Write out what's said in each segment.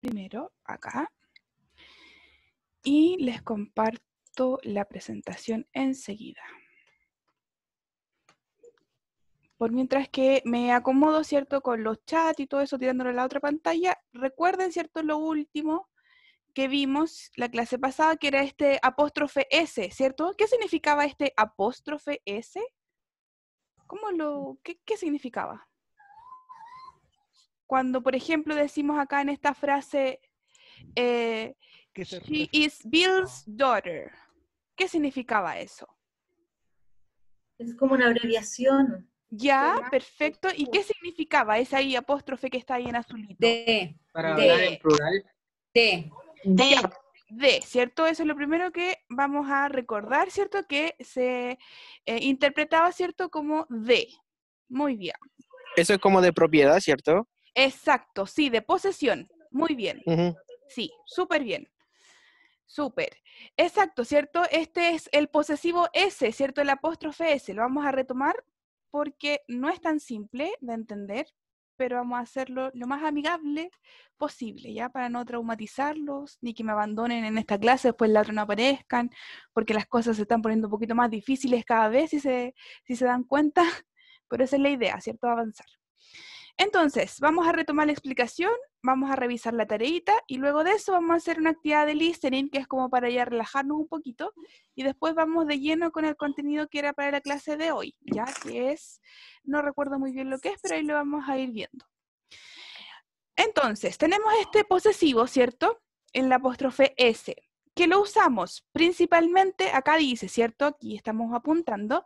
primero acá y les comparto la presentación enseguida. Por mientras que me acomodo, ¿cierto? Con los chats y todo eso tirándolo a la otra pantalla. Recuerden, ¿cierto? Lo último que vimos la clase pasada, que era este apóstrofe S, ¿cierto? ¿Qué significaba este apóstrofe S? ¿Qué significaba? Cuando, por ejemplo, decimos acá en esta frase, she is Bill's daughter. ¿Qué significaba eso? Es como una abreviación. Ya, perfecto. ¿Y qué significaba esa ahí apóstrofe que está ahí en azulito? De. Para hablar en plural. De, ¿cierto? Eso es lo primero que vamos a recordar, ¿cierto? Que se interpretaba, ¿cierto? Como de. Muy bien. Eso es como de propiedad, ¿cierto? Exacto, sí, de posesión. Muy bien. Sí, súper bien. Súper. Exacto, ¿cierto? Este es el posesivo S, ¿cierto? El apóstrofe S. Lo vamos a retomar porque no es tan simple de entender, pero vamos a hacerlo lo más amigable posible, ¿ya? Para no traumatizarlos, ni que me abandonen en esta clase, después la otra no aparezcan, porque las cosas se están poniendo un poquito más difíciles cada vez, si se dan cuenta, pero esa es la idea, ¿cierto? Avanzar. Entonces, vamos a retomar la explicación, vamos a revisar la tareita y luego de eso vamos a hacer una actividad de listening que es como para ya relajarnos un poquito y después vamos de lleno con el contenido que era para la clase de hoy, ya que es, no recuerdo muy bien lo que es, pero ahí lo vamos a ir viendo. Entonces, tenemos este posesivo, ¿cierto? En la apóstrofe S, que lo usamos principalmente, acá dice, ¿cierto? Aquí estamos apuntando,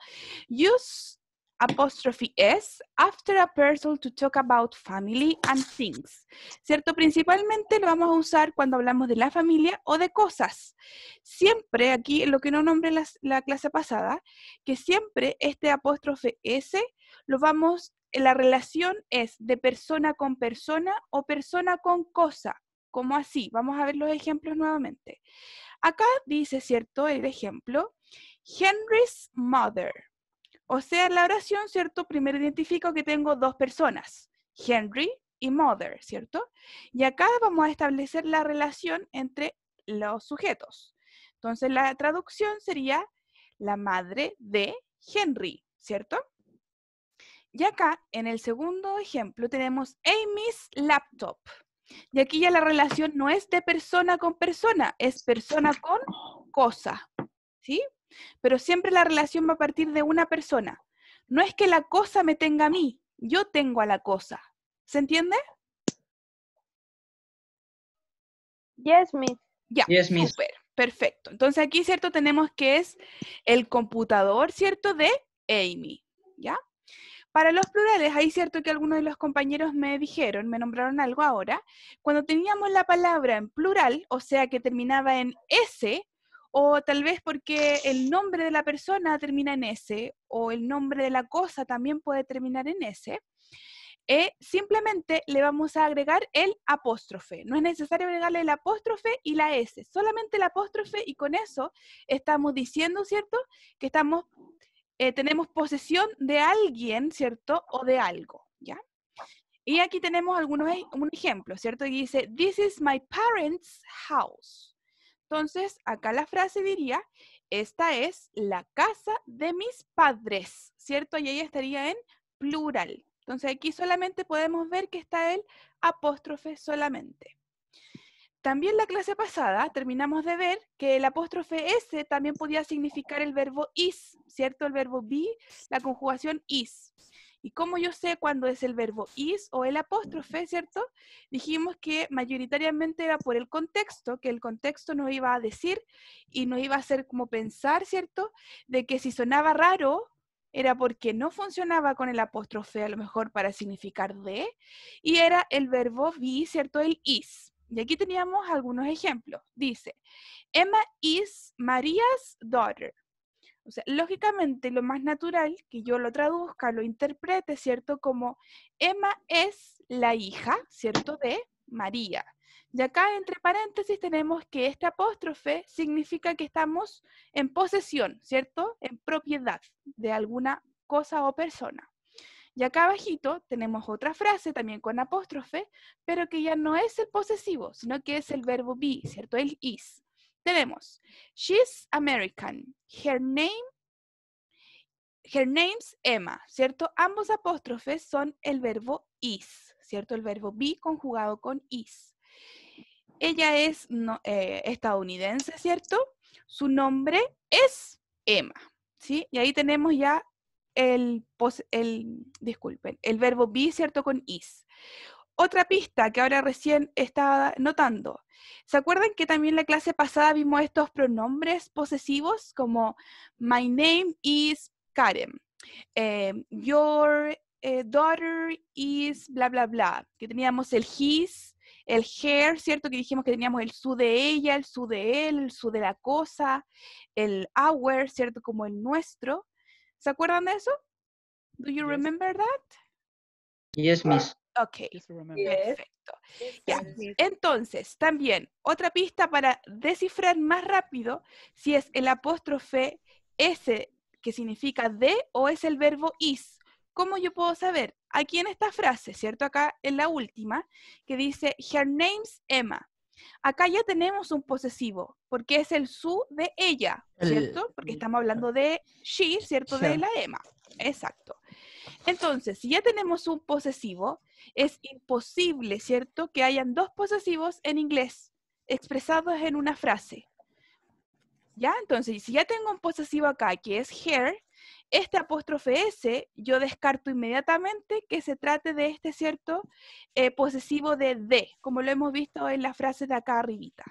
use apostrophe S after a person to talk about family and things, ¿cierto? Principalmente lo vamos a usar cuando hablamos de la familia o de cosas. Siempre, aquí lo que no nombré la clase pasada, que siempre este apóstrofe S lo vamos, la relación es de persona con persona o persona con cosa, como así. Vamos a ver los ejemplos nuevamente. Acá dice, ¿cierto? El ejemplo, Henry's mother. O sea, la oración, ¿cierto? Primero identifico que tengo dos personas, Henry y mother, ¿cierto? Y acá vamos a establecer la relación entre los sujetos. Entonces, la traducción sería la madre de Henry, ¿cierto? Y acá, en el segundo ejemplo, tenemos Amy's laptop. Y aquí ya la relación no es de persona con persona, es persona con cosa, ¿sí? Pero siempre la relación va a partir de una persona. No es que la cosa me tenga a mí, yo tengo a la cosa. ¿Se entiende? Yes, miss. Ya, Yes, miss. súper, perfecto. Entonces aquí, ¿cierto? Tenemos que es el computador, ¿cierto? De Amy, ¿ya? Para los plurales, hay cierto que algunos de los compañeros me dijeron, me nombraron algo ahora, cuando teníamos la palabra en plural, o sea que terminaba en S, o tal vez porque el nombre de la persona termina en S, o el nombre de la cosa también puede terminar en S, simplemente le vamos a agregar el apóstrofe. No es necesario agregarle el apóstrofe y la S, solamente el apóstrofe y con eso estamos diciendo, ¿cierto? Que estamos tenemos posesión de alguien, ¿cierto? O de algo, ¿ya? Y aquí tenemos un ejemplo, ¿cierto? Y dice, this is my parents' house. Entonces, acá la frase diría, esta es la casa de mis padres, ¿cierto? Y ahí estaría en plural. Entonces, aquí solamente podemos ver que está el apóstrofe solamente. También la clase pasada terminamos de ver que el apóstrofe S también podía significar el verbo is, ¿cierto? El verbo be, la conjugación is. Y como yo sé cuándo es el verbo is o el apóstrofe, ¿cierto? Dijimos que mayoritariamente era por el contexto, que el contexto nos iba a decir y nos iba a hacer como pensar, ¿cierto? De que si sonaba raro era porque no funcionaba con el apóstrofe a lo mejor para significar de, y era el verbo be, ¿cierto? El is. Y aquí teníamos algunos ejemplos. Dice, Emma is Maria's daughter. O sea, lógicamente lo más natural que yo lo traduzca, lo interprete, ¿cierto? Como Emma es la hija, ¿cierto? De María. Y acá entre paréntesis tenemos que este apóstrofe significa que estamos en posesión, ¿cierto? En propiedad de alguna cosa o persona. Y acá abajito tenemos otra frase también con apóstrofe, pero que ya no es el posesivo, sino que es el verbo be, ¿cierto? El is. Tenemos, she's American. Her name's Emma, ¿cierto? Ambos apóstrofes son el verbo is, ¿cierto? El verbo be conjugado con is. Ella es estadounidense, ¿cierto? Su nombre es Emma, ¿sí? Y ahí tenemos ya el verbo be, ¿cierto? Con is. Otra pista que ahora recién estaba notando. ¿Se acuerdan que también en la clase pasada vimos estos pronombres posesivos como my name is Karen, your daughter is bla bla bla, que teníamos el his, el her, ¿cierto? Que dijimos que teníamos el su de ella, el su de él, el su de la cosa, el our, ¿cierto? Como el nuestro. ¿Se acuerdan de eso? Do you remember that? Yes, Miss. Ok, perfecto. Ya. Entonces, también, otra pista para descifrar más rápido si es el apóstrofe S, que significa de, o es el verbo is. ¿Cómo yo puedo saber? Aquí en esta frase, ¿cierto? Acá en la última, que dice, her name's Emma. Acá ya tenemos un posesivo, porque es el su de ella, ¿cierto? Porque estamos hablando de she, ¿cierto? De la Emma. Exacto. Entonces, si ya tenemos un posesivo, es imposible, ¿cierto?, que hayan dos posesivos en inglés expresados en una frase. ¿Ya? Entonces, si ya tengo un posesivo acá, que es her, este apóstrofe S, yo descarto inmediatamente que se trate de este, ¿cierto?, posesivo de, como lo hemos visto en la frase de acá arribita.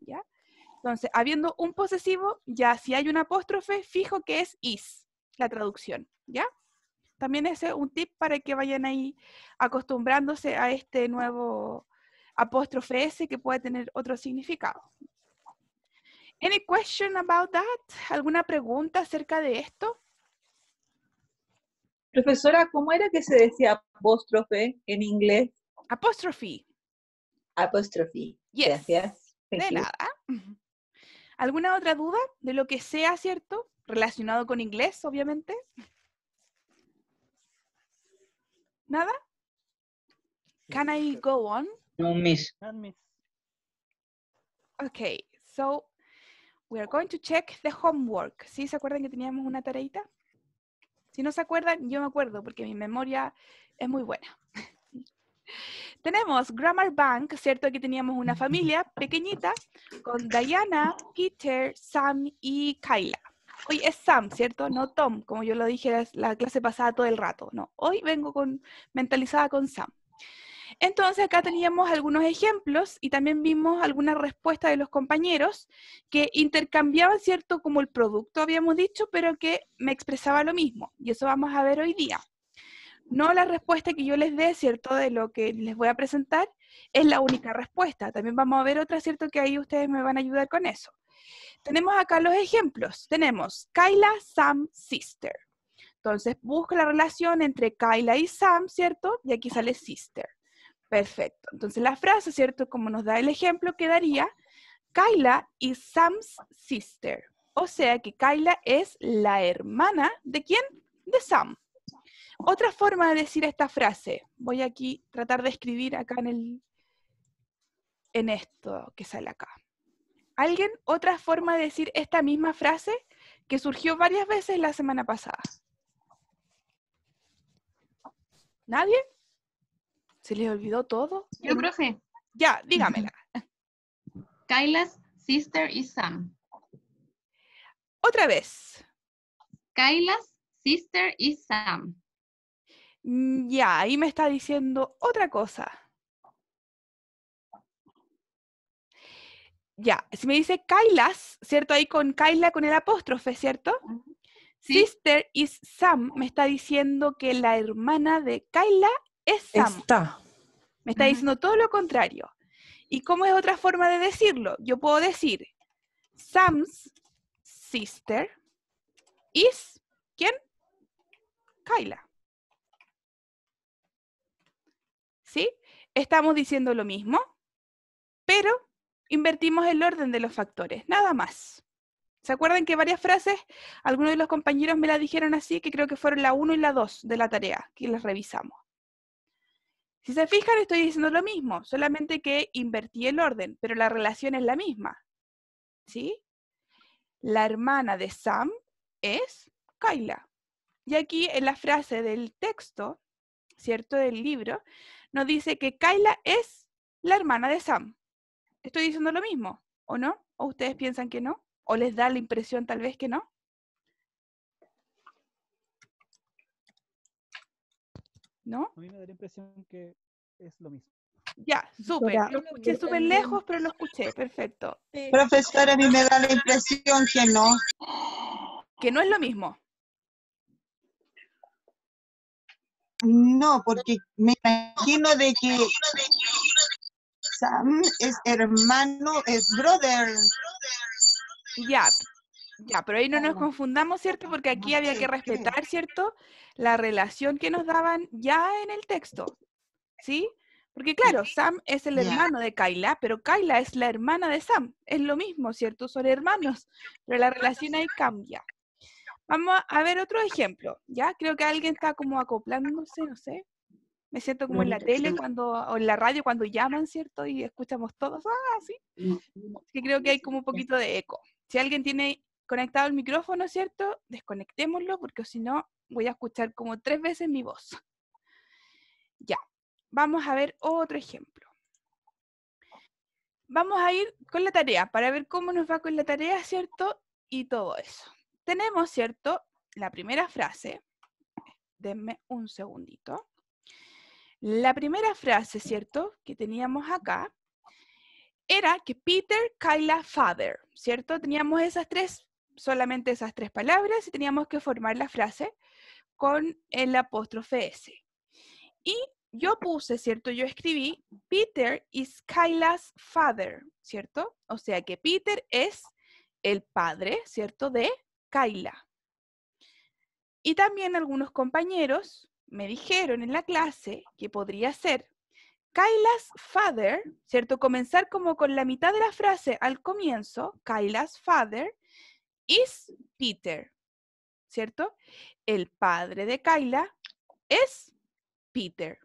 ¿Ya? Entonces, habiendo un posesivo, ya si hay un apóstrofe, fijo que es is, la traducción. ¿Ya? También ese es un tip para que vayan ahí acostumbrándose a este nuevo apóstrofe S que puede tener otro significado. Any question about that? ¿Alguna pregunta acerca de esto? Profesora, ¿cómo era que se decía apóstrofe en inglés? Apóstrofe. Apóstrofe. Yes. Gracias. Thank De you. nada. ¿Alguna otra duda de lo que sea, cierto? Relacionado con inglés, obviamente. ¿Nada? Can I go on? No, Miss. Okay, so we are going to check the homework. ¿Sí? ¿Se acuerdan que teníamos una tareita? Si no se acuerdan, yo me acuerdo porque mi memoria es muy buena. Tenemos Grammar Bank, ¿cierto? Aquí teníamos una familia pequeñita con Diana, Peter, Sam y Kyla. Hoy es Sam, ¿cierto? No Tom, como yo lo dije la clase pasada todo el rato. No, hoy vengo mentalizada con Sam. Entonces acá teníamos algunos ejemplos y también vimos algunas respuestas de los compañeros que intercambiaban, ¿cierto? Como el producto habíamos dicho, pero que me expresaba lo mismo. Y eso vamos a ver hoy día. No la respuesta que yo les dé, ¿cierto? De lo que les voy a presentar es la única respuesta. También vamos a ver otra, ¿cierto? Que ahí ustedes me van a ayudar con eso. Tenemos acá los ejemplos. Tenemos Kyla, Sam, sister. Entonces busco la relación entre Kyla y Sam, ¿cierto? Y aquí sale sister. Perfecto. Entonces la frase, ¿cierto? Como nos da el ejemplo, quedaría Kyla is Sam's sister. O sea que Kyla es la hermana ¿de quién? De Sam. Otra forma de decir esta frase, voy aquí a tratar de escribir acá en esto que sale acá. ¿Alguien? Otra forma de decir esta misma frase que surgió varias veces la semana pasada. ¿Nadie? ¿Se les olvidó todo? Yo, profe. Ya, dígamela. Kyla's sister is Sam. Otra vez. Kyla's sister is Sam. Ya, ahí me está diciendo otra cosa. Ya, si me dice Kyla's, ¿cierto? Ahí con Kyla con el apóstrofe, ¿cierto? Sí. Sister is Sam, me está diciendo que la hermana de Kyla es Sam. Me está diciendo todo lo contrario. ¿Y cómo es otra forma de decirlo? Yo puedo decir, Sam's sister is, ¿quién? Kyla. ¿Sí? Estamos diciendo lo mismo, pero invertimos el orden de los factores, nada más. ¿Se acuerdan que varias frases, algunos de los compañeros me las dijeron así, que creo que fueron la 1 y la 2 de la tarea, que las revisamos? Si se fijan, estoy diciendo lo mismo, solamente que invertí el orden, pero la relación es la misma. ¿Sí? La hermana de Sam es Kayla. Y aquí en la frase del texto, ¿cierto? Del libro, nos dice que Kayla es la hermana de Sam. ¿Estoy diciendo lo mismo? ¿O no? ¿O ustedes piensan que no? ¿O les da la impresión tal vez que no? ¿No? A mí me da la impresión que es lo mismo. Ya, súper. Lo escuché súper lejos, pero lo escuché. Perfecto. Profesora, a mí me da la impresión que no. Que no es lo mismo. No, porque me imagino de que Sam es hermano, es brother. Ya, ya, pero ahí no nos confundamos, ¿cierto? Porque aquí había que respetar, ¿cierto? La relación que nos daban ya en el texto, ¿sí? Porque claro, Sam es el Ya. hermano de Kayla, pero Kayla es la hermana de Sam. Es lo mismo, ¿cierto? Son hermanos, pero la relación ahí cambia. Vamos a ver otro ejemplo, ¿ya? Creo que alguien está como acoplándose, no sé. Me siento como en la tele cuando, o en la radio cuando llaman, ¿cierto? Y escuchamos todos, sí. Así que creo que hay como un poquito de eco. Si alguien tiene conectado el micrófono, ¿cierto? Desconectémoslo, porque si no voy a escuchar como 3 veces mi voz. Ya, vamos a ver otro ejemplo. Vamos a ir con la tarea, para ver cómo nos va con la tarea, ¿cierto? Y todo eso. Tenemos, ¿cierto? La primera frase. Denme un segundito. La primera frase, ¿cierto? Que teníamos acá era que Peter, Kayla, father, ¿cierto? Teníamos solamente esas tres palabras y teníamos que formar la frase con el apóstrofe S. Y yo puse, ¿cierto? Yo escribí, Peter is Kayla's father, ¿cierto? O sea que Peter es el padre, ¿cierto? De Kayla. Y también algunos compañeros me dijeron en la clase que podría ser Kayla's father, ¿cierto? Comenzar como con la mitad de la frase al comienzo, Kayla's father is Peter, ¿cierto? El padre de Kayla es Peter.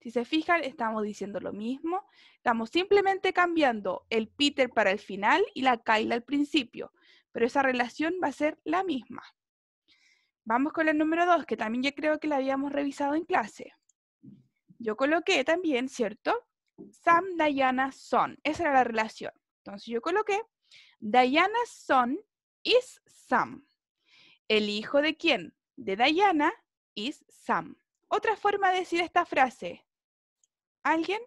Si se fijan, estamos diciendo lo mismo. Estamos simplemente cambiando el Peter para el final y la Kayla al principio, pero esa relación va a ser la misma. Vamos con el número 2, que también ya creo que la habíamos revisado en clase. Yo coloqué también, ¿cierto? Sam, Diana, son. Esa era la relación. Entonces yo coloqué, Diana's son is Sam. ¿El hijo de quién? De Diana is Sam. Otra forma de decir esta frase. ¿Alguien?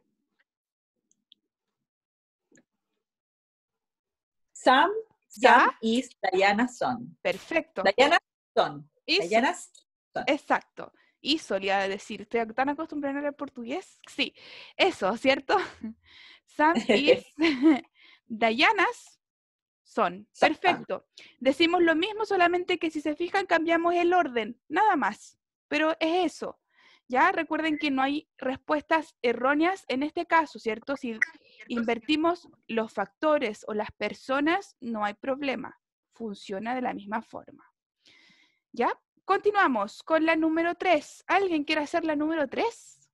Sam ¿Ya? is Diana's son. Perfecto. Diana's son. Is- Diana's son. Exacto. Y solía decir, ¿estoy tan acostumbrada a hablar portugués? Sí, eso, ¿cierto? Sam is Diana's son. Son. Perfecto. Decimos lo mismo, solamente que si se fijan cambiamos el orden, nada más. Pero es eso. Ya recuerden que no hay respuestas erróneas en este caso, ¿cierto? Si invertimos los factores o las personas, no hay problema. Funciona de la misma forma. ¿Ya? Continuamos con la número 3. ¿Alguien quiere hacer la número 3?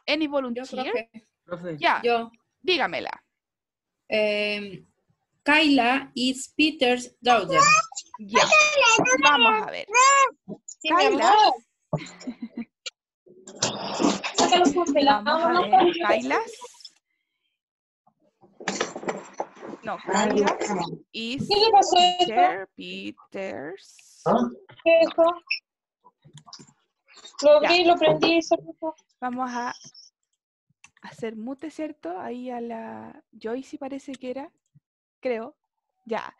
¿Any volunteer? Profe. Ya, Yo. dígamela. Kayla is Peter's daughter. Ya, vamos a ver. Sí, Kayla. Sácalo con pelado. Vamos a ver. Kayla's. No, Kayla is ¿Qué le pasó a esto? Peter's. ¿Qué es esto? Lo Ya. abrí, lo prendí y se puso. Vamos a hacer mute, ¿cierto? Ahí a la Joyce parece que era. Creo. Ya.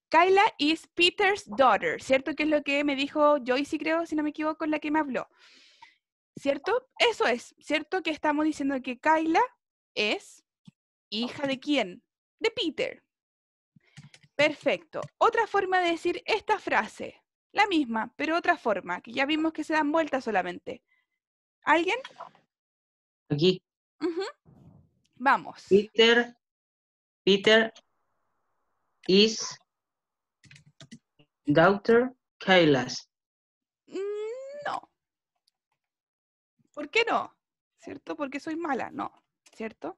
Kayla is Peter's daughter, ¿cierto? Que es lo que me dijo Joyce, creo, si no me equivoco, en la que me habló. ¿Cierto? Eso es, ¿cierto? Que estamos diciendo que Kayla es hija de quién? De Peter. Perfecto. Otra forma de decir esta frase. La misma, pero otra forma, que ya vimos que se dan vueltas solamente. ¿Alguien? Aquí. Ujú. Vamos. Peter is daughter, Kailas. No. ¿Por qué no? ¿Cierto? Porque soy mala. No. ¿Cierto?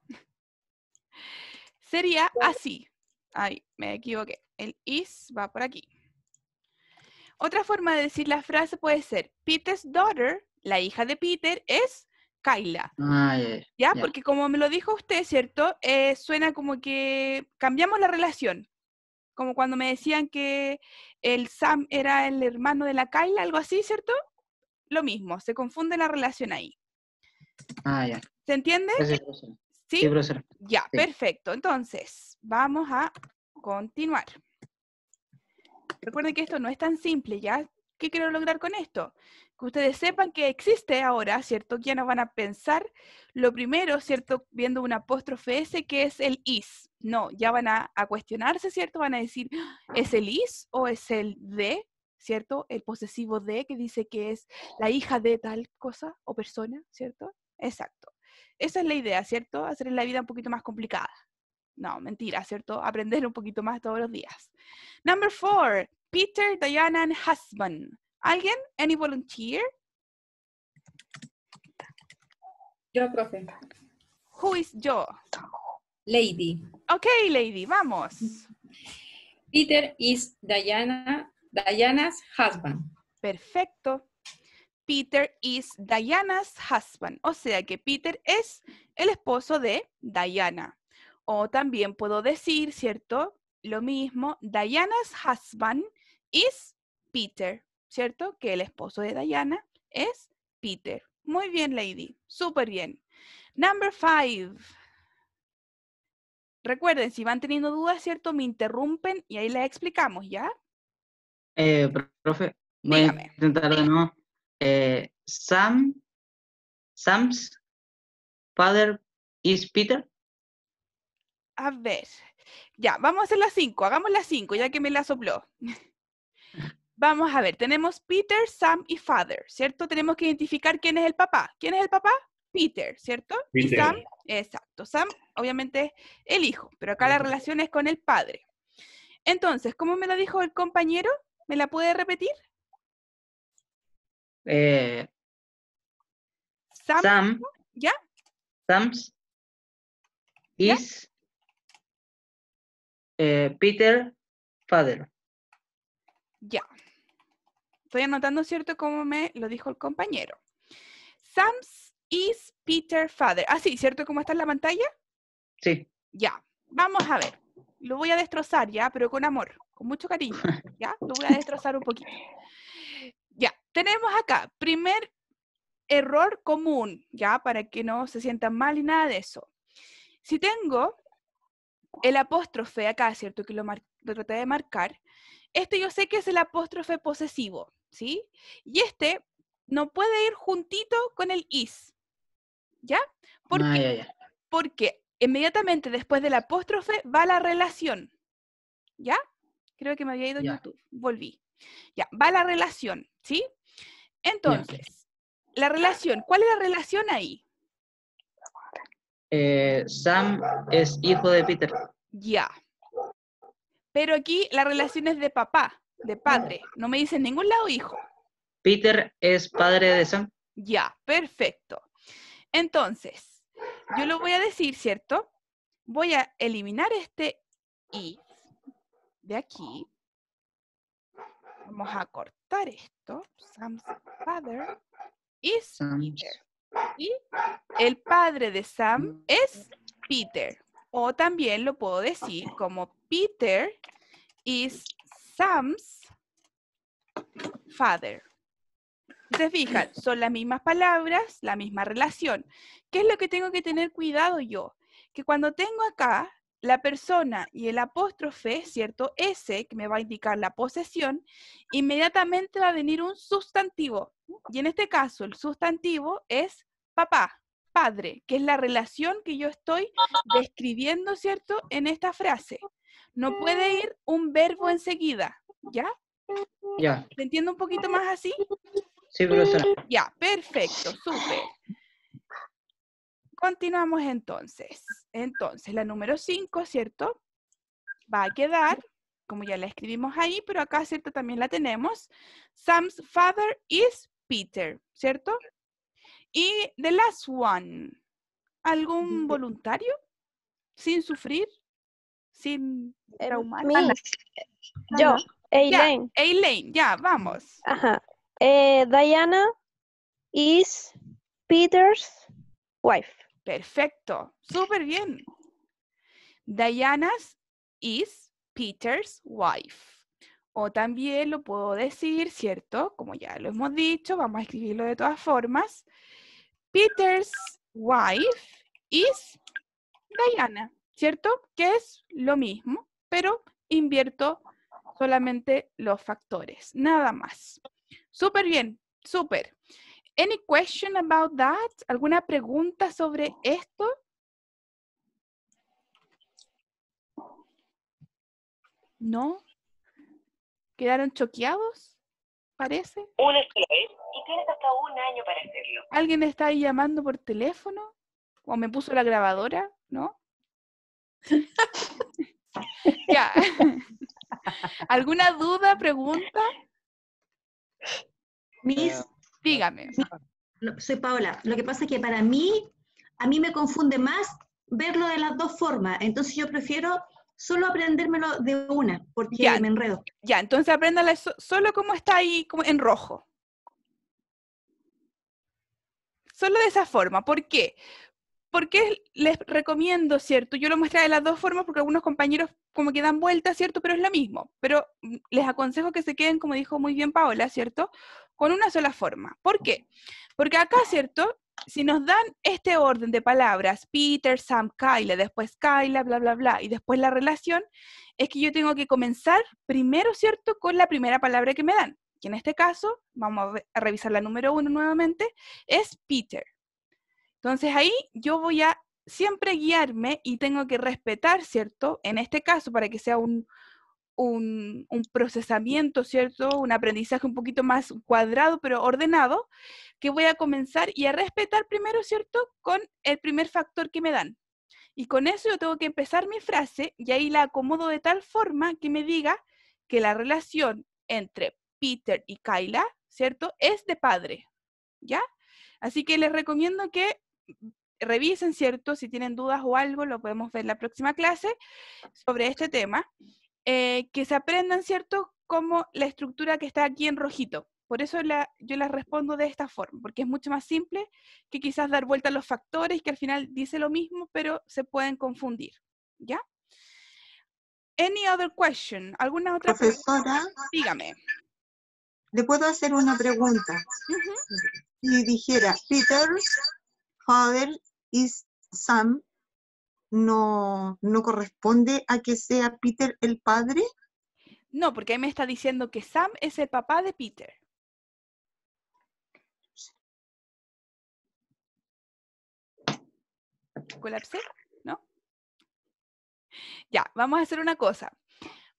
Sería así. Ay, me equivoqué. El is va por aquí. Otra forma de decir la frase puede ser Peter's daughter, la hija de Peter, es Kyla. Ah, ¿Ya? ya. Porque como me lo dijo usted, ¿cierto? Suena como que cambiamos la relación. Como cuando me decían que el Sam era el hermano de la Kyla, algo así, ¿cierto? Lo mismo, se confunde la relación ahí. Ah, ya. ¿Se entiende? Gracias, profesora. ¿Sí? Sí, profesora. Ya, Sí. perfecto. Entonces, vamos a continuar. Recuerden que esto no es tan simple, ¿ya? ¿Qué quiero lograr con esto? Que ustedes sepan que existe ahora, ¿cierto? Ya no van a pensar lo primero, ¿cierto? Viendo un apóstrofe S que es el is. No, ya van a cuestionarse, ¿cierto? Van a decir, ¿es el is o es el de? ¿Cierto? El posesivo de que dice que es la hija de tal cosa o persona, ¿cierto? Exacto. Esa es la idea, ¿cierto? Hacer la vida un poquito más complicada. No, mentira, ¿cierto? Aprender un poquito más todos los días. Number 4, Peter, Diana, and husband. ¿Alguien? Any volunteer? Yo, profe. Who is yo? Lady. Ok, lady, vamos. Peter is Diana's husband. Perfecto. Peter is Diana's husband. O sea que Peter es el esposo de Diana. O también puedo decir, ¿cierto? Lo mismo, Diana's husband is Peter, ¿cierto? Que el esposo de Diana es Peter. Muy bien, lady. Súper bien. Number 5. Recuerden, si van teniendo dudas, ¿cierto? Me interrumpen y ahí les explicamos, ¿ya? Profe, voy a Dígame. intentar de nuevo. Sam's father is Peter. A ver. Ya, vamos a hacer las 5. Hagamos las 5, ya que me la sopló. Vamos a ver. Tenemos Peter, Sam y Father, ¿cierto? Tenemos que identificar quién es el papá. ¿Quién es el papá? Peter, ¿cierto? Y Peter. Sam, exacto. Sam, obviamente, el hijo, pero acá la relación es con el padre. Entonces, ¿cómo me lo dijo el compañero? ¿Me la puede repetir? Sam, ¿ya? Sam's ¿Ya? is Peter father. Ya. Estoy anotando, ¿cierto? Como me lo dijo el compañero. Sam's is Peter father. Ah, sí, ¿cierto? ¿Cómo está en la pantalla? Sí. Ya. Vamos a ver. Lo voy a destrozar, ¿ya? Pero con amor, con mucho cariño, ¿ya? Lo voy a destrozar un poquito. Ya. Tenemos acá, primer error común, ¿ya? Para que no se sientan mal y nada de eso. Si tengo el apóstrofe acá, ¿cierto? Que lo traté de marcar. Este yo sé que es el apóstrofe posesivo, ¿sí? Y este no puede ir juntito con el is, ¿ya? ¿Por qué? Ya. Porque inmediatamente después del apóstrofe va la relación, ¿ya? Creo que me había ido en YouTube, volví. Ya, va la relación, ¿sí? Entonces, la relación, ¿cuál es la relación ahí? Sam es hijo de Peter. Ya. Pero aquí la relación es de papá, de padre. No me dice en ningún lado hijo. Peter es padre de Sam. Ya, perfecto. Entonces, yo lo voy a decir, ¿cierto? Voy a eliminar este is de aquí. Vamos a cortar esto. Sam's father is Peter. Y el padre de Sam es Peter. O también lo puedo decir como Peter is Sam's father. ¿Se fijan? Son las mismas palabras, la misma relación. ¿Qué es lo que tengo que tener cuidado yo? Que cuando tengo acá la persona y el apóstrofe, ¿cierto? S, que me va a indicar la posesión, inmediatamente va a venir un sustantivo. Y en este caso, el sustantivo es papá, padre, que es la relación que yo estoy describiendo, ¿cierto? En esta frase. No puede ir un verbo enseguida, ¿ya? Ya. ¿Se entiende un poquito más así? Sí, profesora. Ya, perfecto, súper. Continuamos entonces. Entonces, la número 5, ¿cierto? Va a quedar como ya la escribimos ahí, pero acá, ¿cierto? También la tenemos. Sam's father is Peter, ¿cierto? Y the last one, ¿algún voluntario? ¿Sin sufrir? ¿Sin traumar? Me. Yo, Ya, Eileen. Eileen, ya, vamos. Ajá. Diana is Peter's wife. Perfecto, súper bien. Diana is Peter's wife. O también lo puedo decir, ¿cierto? Como ya lo hemos dicho, vamos a escribirlo de todas formas. Peter's wife is Diana, ¿cierto? Que es lo mismo, pero invierto solamente los factores, nada más. Súper bien, súper. Any question about that? ¿Alguna pregunta sobre esto? ¿No? ¿Quedaron choqueados? ¿Parece? Una sola vez y tienes hasta un año para hacerlo. ¿Alguien está ahí llamando por teléfono? ¿O me puso la grabadora? ¿No? Ya. ¿Alguna duda, pregunta? Miss, Dígame. soy Paola. Lo que pasa es que para mí, a mí me confunde más verlo de las dos formas. Entonces yo prefiero solo aprendérmelo de una, porque Ya. me enredo. Ya, entonces apréndala solo como está ahí como en rojo. Solo de esa forma. ¿Por qué? Porque les recomiendo, ¿cierto? Yo lo mostré de las dos formas porque algunos compañeros como que dan vueltas, ¿cierto? Pero es lo mismo. Pero les aconsejo que se queden, como dijo muy bien Paola, ¿cierto? Con una sola forma. ¿Por qué? Porque acá, ¿cierto? Si nos dan este orden de palabras, Peter, Sam, Kyla, después Kyla, bla, bla, bla, y después la relación, es que yo tengo que comenzar primero, ¿cierto? Con la primera palabra que me dan. Que en este caso, vamos a revisar la número 1 nuevamente, es Peter. Entonces ahí yo voy a siempre guiarme y tengo que respetar, ¿cierto? En este caso, para que sea un procesamiento, ¿cierto? Un aprendizaje un poquito más cuadrado, pero ordenado, que voy a comenzar y a respetar primero, ¿cierto? Con el primer factor que me dan. Y con eso yo tengo que empezar mi frase y ahí la acomodo de tal forma que me diga que la relación entre Peter y Kyla, ¿cierto? Es de padre, ¿ya? Así que les recomiendo que revisen, ¿cierto? Si tienen dudas o algo, lo podemos ver en la próxima clase sobre este tema. Que se aprendan, ¿cierto? Como la estructura que está aquí en rojito. Por eso yo las respondo de esta forma, porque es mucho más simple que quizás dar vuelta a los factores, que al final dice lo mismo, pero se pueden confundir, ¿ya? Any other question? ¿Alguna otra Profesora, pregunta? Dígame. ¿le puedo hacer una pregunta? Si dijera, Peter's father is Sam, ¿no corresponde a que sea Peter el padre? No, porque ahí me está diciendo que Sam es el papá de Peter. ¿Colapsé? ¿No? Ya, vamos a hacer una cosa.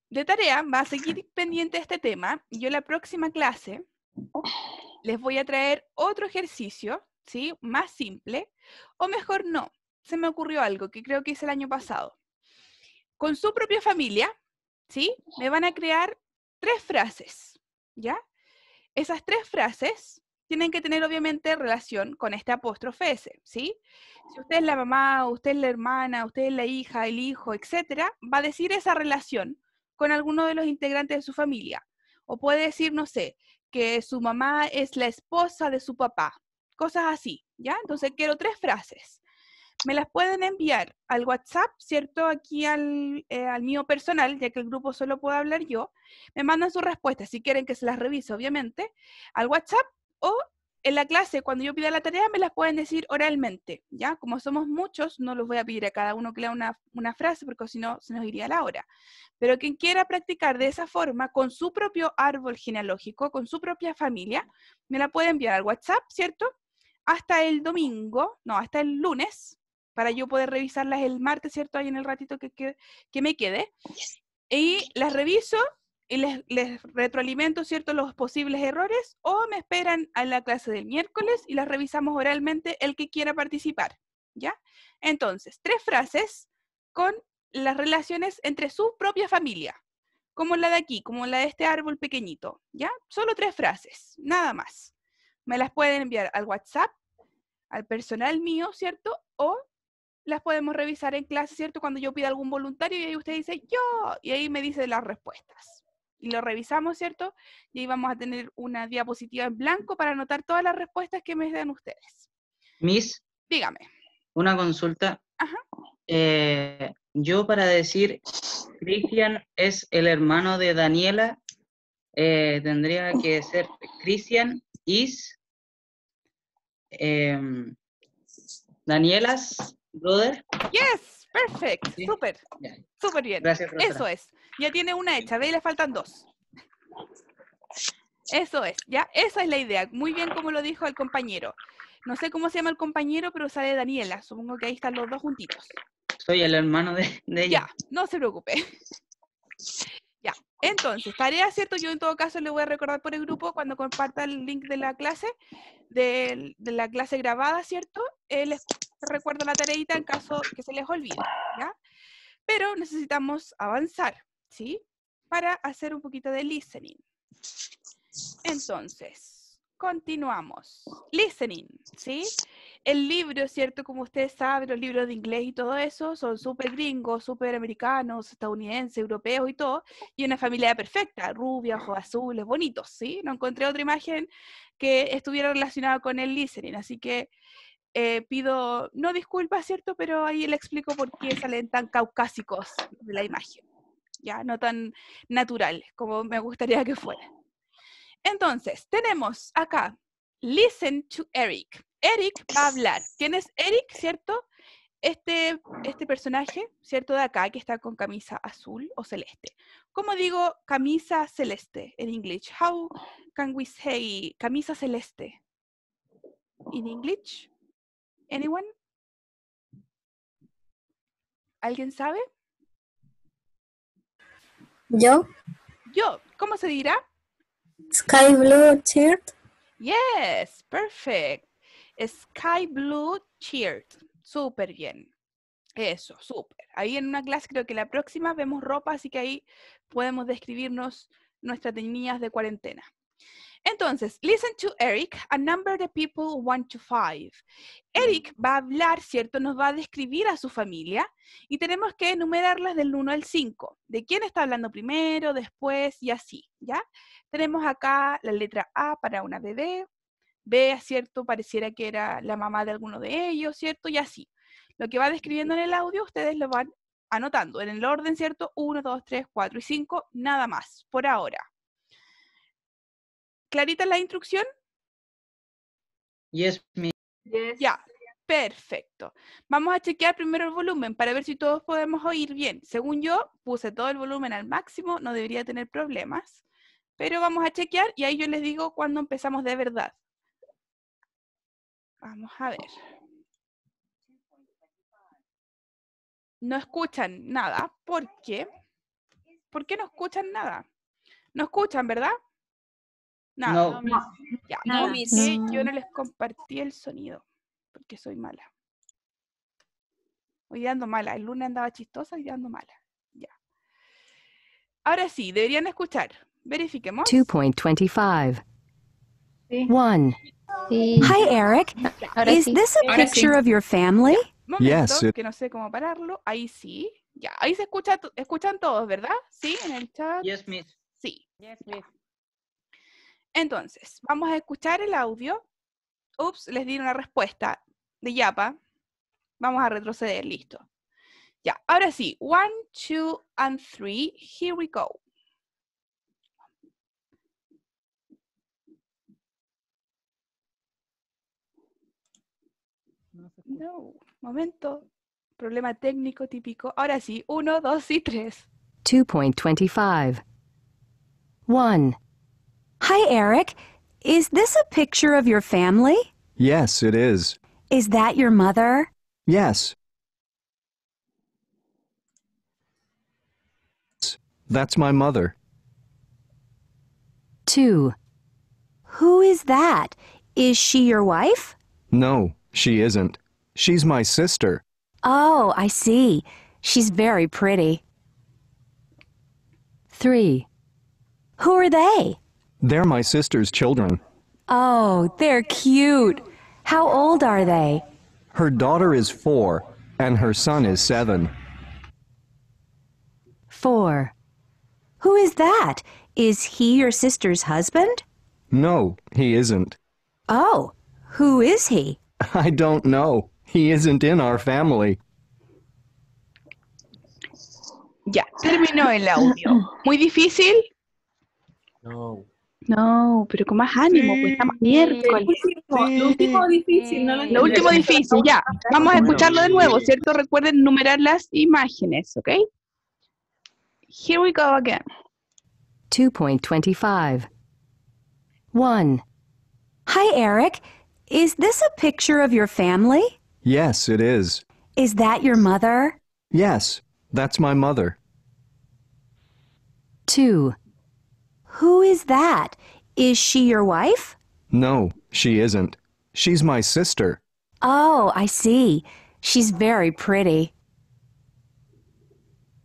De tarea, va a seguir pendiente este tema y yo la próxima clase les voy a traer otro ejercicio, ¿sí? Más simple, o mejor no. Se me ocurrió algo que creo que hice el año pasado. Con su propia familia, ¿sí? Me van a crear 3 frases, ¿ya? Esas 3 frases tienen que tener obviamente relación con este apóstrofe S, ¿sí? Si usted es la mamá, usted es la hermana, usted es la hija, el hijo, etcétera, va a decir esa relación con alguno de los integrantes de su familia. O puede decir, no sé, que su mamá es la esposa de su papá. Cosas así, ¿ya? Entonces quiero 3 frases. Me las pueden enviar al WhatsApp, ¿cierto? Aquí al mío personal, ya que el grupo solo puedo hablar yo. Me mandan sus respuestas, si quieren que se las revise, obviamente, al WhatsApp o en la clase, cuando yo pida la tarea, me las pueden decir oralmente, ¿ya? Como somos muchos, no los voy a pedir a cada uno que lea una frase, porque si no, se nos iría la hora. Pero quien quiera practicar de esa forma, con su propio árbol genealógico, con su propia familia, me la puede enviar al WhatsApp, ¿cierto? Hasta el domingo, no, hasta el lunes, para yo poder revisarlas el martes, ¿cierto? Ahí en el ratito que me quede. Y las reviso y les retroalimento, ¿cierto? Los posibles errores, o me esperan a la clase del miércoles y las revisamos oralmente el que quiera participar, ¿ya? Entonces, 3 frases con las relaciones entre su propia familia. como la de aquí, como la de este árbol pequeñito, ¿ya? Solo 3 frases, nada más. Me las pueden enviar al WhatsApp, al personal mío, ¿cierto? O las podemos revisar en clase, ¿cierto? Cuando yo pida algún voluntario y ahí usted dice, yo, y ahí me dice las respuestas. Y lo revisamos, ¿cierto? Y ahí vamos a tener una diapositiva en blanco para anotar todas las respuestas que me den ustedes. Miss, Dígame. una consulta. Ajá. Yo para decir Cristian es el hermano de Daniela, tendría que ser Christian is Daniela's brother. Yes, perfect, Sí. súper, Ya. súper bien. Gracias, profesora. Eso es, ya tiene una hecha, ve, le faltan 2. Eso es, ya, esa es la idea, muy bien como lo dijo el compañero. No sé cómo se llama el compañero, pero sale Daniela, supongo que ahí están los 2 juntitos. Soy el hermano de ella. Ya, no se preocupe. Ya, entonces, tarea, ¿cierto? Yo en todo caso le voy a recordar por el grupo cuando comparta el link de la clase, de la clase grabada, ¿cierto? Les recuerdo la tareita en caso que se les olvide, ¿ya? Pero necesitamos avanzar, ¿sí? Para hacer un poquito de listening. Entonces, continuamos. Listening, ¿sí? El libro, ¿cierto? Como ustedes saben, los libros de inglés y todo eso son súper gringos, súper americanos, estadounidenses, europeos y todo. Y una familia perfecta, rubia, ojos azules, bonitos, ¿sí? No encontré otra imagen que estuviera relacionada con el listening. Así que pido, no disculpas, ¿cierto? Pero ahí le explico por qué salen tan caucásicos de la imagen. Ya, no tan naturales como me gustaría que fuera. Entonces, tenemos acá, listen to Eric. Eric va a hablar. ¿Quién es Eric, cierto? Este personaje, ¿cierto? De acá, que está con camisa azul o celeste. ¿Cómo digo camisa celeste en inglés? How can we say camisa celeste in English? Anyone? ¿Alguien sabe? Yo, Yo. ¿Cómo se dirá? sky blue shirt. Yes, perfect. Sky blue shirt. Súper bien. Eso, súper. Ahí en una clase, creo que la próxima vemos ropa, así que ahí podemos describirnos nuestras niñas de cuarentena. Entonces, listen to Eric, a number the people 1 to 5. Eric va a hablar, ¿cierto? Nos va a describir a su familia y tenemos que enumerarlas del 1 al 5. ¿De quién está hablando primero, después y así? ¿Ya? Tenemos acá la letra A para una bebé, B, ¿cierto? Pareciera que era la mamá de alguno de ellos, ¿cierto? Y así. Lo que va describiendo en el audio, ustedes lo van anotando en el orden, ¿cierto? 1, 2, 3, 4 y 5, nada más, por ahora. ¿Clarita la instrucción? Yes, Miss. Yes. Ya, perfecto. Vamos a chequear primero el volumen para ver si todos podemos oír bien. Según yo, puse todo el volumen al máximo, no debería tener problemas. Pero vamos a chequear y ahí yo les digo cuándo empezamos de verdad. Vamos a ver. No escuchan nada. ¿Por qué? ¿Por qué no escuchan nada? No escuchan, ¿verdad? Nada. No. Ya, No, ¿por Miss. qué yo no les compartí el sonido? Porque soy mala. Hoy día ando mala. El lunes andaba chistosa y ya ando mala. Ya. Ahora sí, deberían escuchar. Verifiquemos. 2.25. Sí. 1. Sí. Hi, Eric. Ahora Is sí. this a Ahora picture sí. of your family? Momento, Yes, que no sé cómo pararlo. Ahí sí. Ya, ahí se escucha, escuchan todos, ¿verdad? Sí, en el chat. Yes, Miss. Sí. Yes, miss. Entonces, vamos a escuchar el audio. Ups, les di una respuesta de Yapa. Vamos a retroceder, listo. Ya, ahora sí. 1, 2, and 3. Here we go. No, momento. Problema técnico típico. Ahora sí. 1, 2 y 3. 2.25. 1. Hi, Eric. Is this a picture of your family? Yes, it is. Is that your mother? Yes. That's my mother. 2. Who is that? Is she your wife? No, she isn't. She's my sister. Oh, I see. She's very pretty. 3. Who are they? They're my sister's children. Oh, they're cute. How old are they? Her daughter is 4, and her son is 7. 4. Who is that? Is he your sister's husband? No, he isn't. Oh, who is he? I don't know. He isn't in our family. Ya, terminó el audio. ¿Muy difícil? No. No, pero con más ánimo, pues estamos miércoles. Lo último difícil, no Lo último difícil, ya. Vamos a escucharlo de nuevo, ¿cierto? Recuerden numerar las imágenes, ¿ok? Here we go again. 2.25. 1. Hi, Eric. Is this a picture of your family? Yes, it is. Is that your mother? Yes, that's my mother. 2. Who is that? Is she your wife? No, she isn't. She's my sister. Oh, I see. She's very pretty.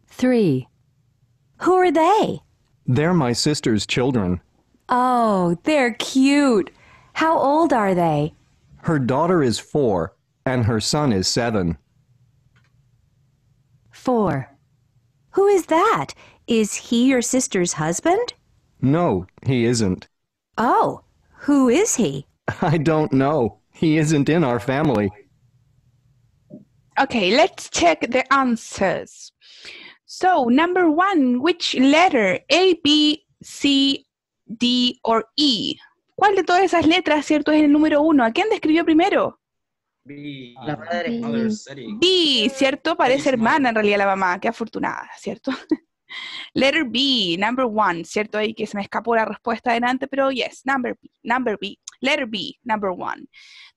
3. Who are they? They're my sister's children. Oh, they're cute. How old are they? Her daughter is 4, and her son is 7. 4. Who is that? Is he your sister's husband? No, he isn't. Oh, who is he? I don't know. He isn't in our family. Okay, let's check the answers. So, number 1, which letter? A, B, C, D, or E? ¿Cuál de todas esas letras, cierto, es el número 1? ¿A quién describió primero? B. La madre. B, ¿cierto? Parece hermana en realidad la mamá. Qué afortunada, ¿cierto? Letter B, number 1, ¿cierto? Ahí que se me escapó la respuesta adelante, pero yes, number B. Letter B, number 1.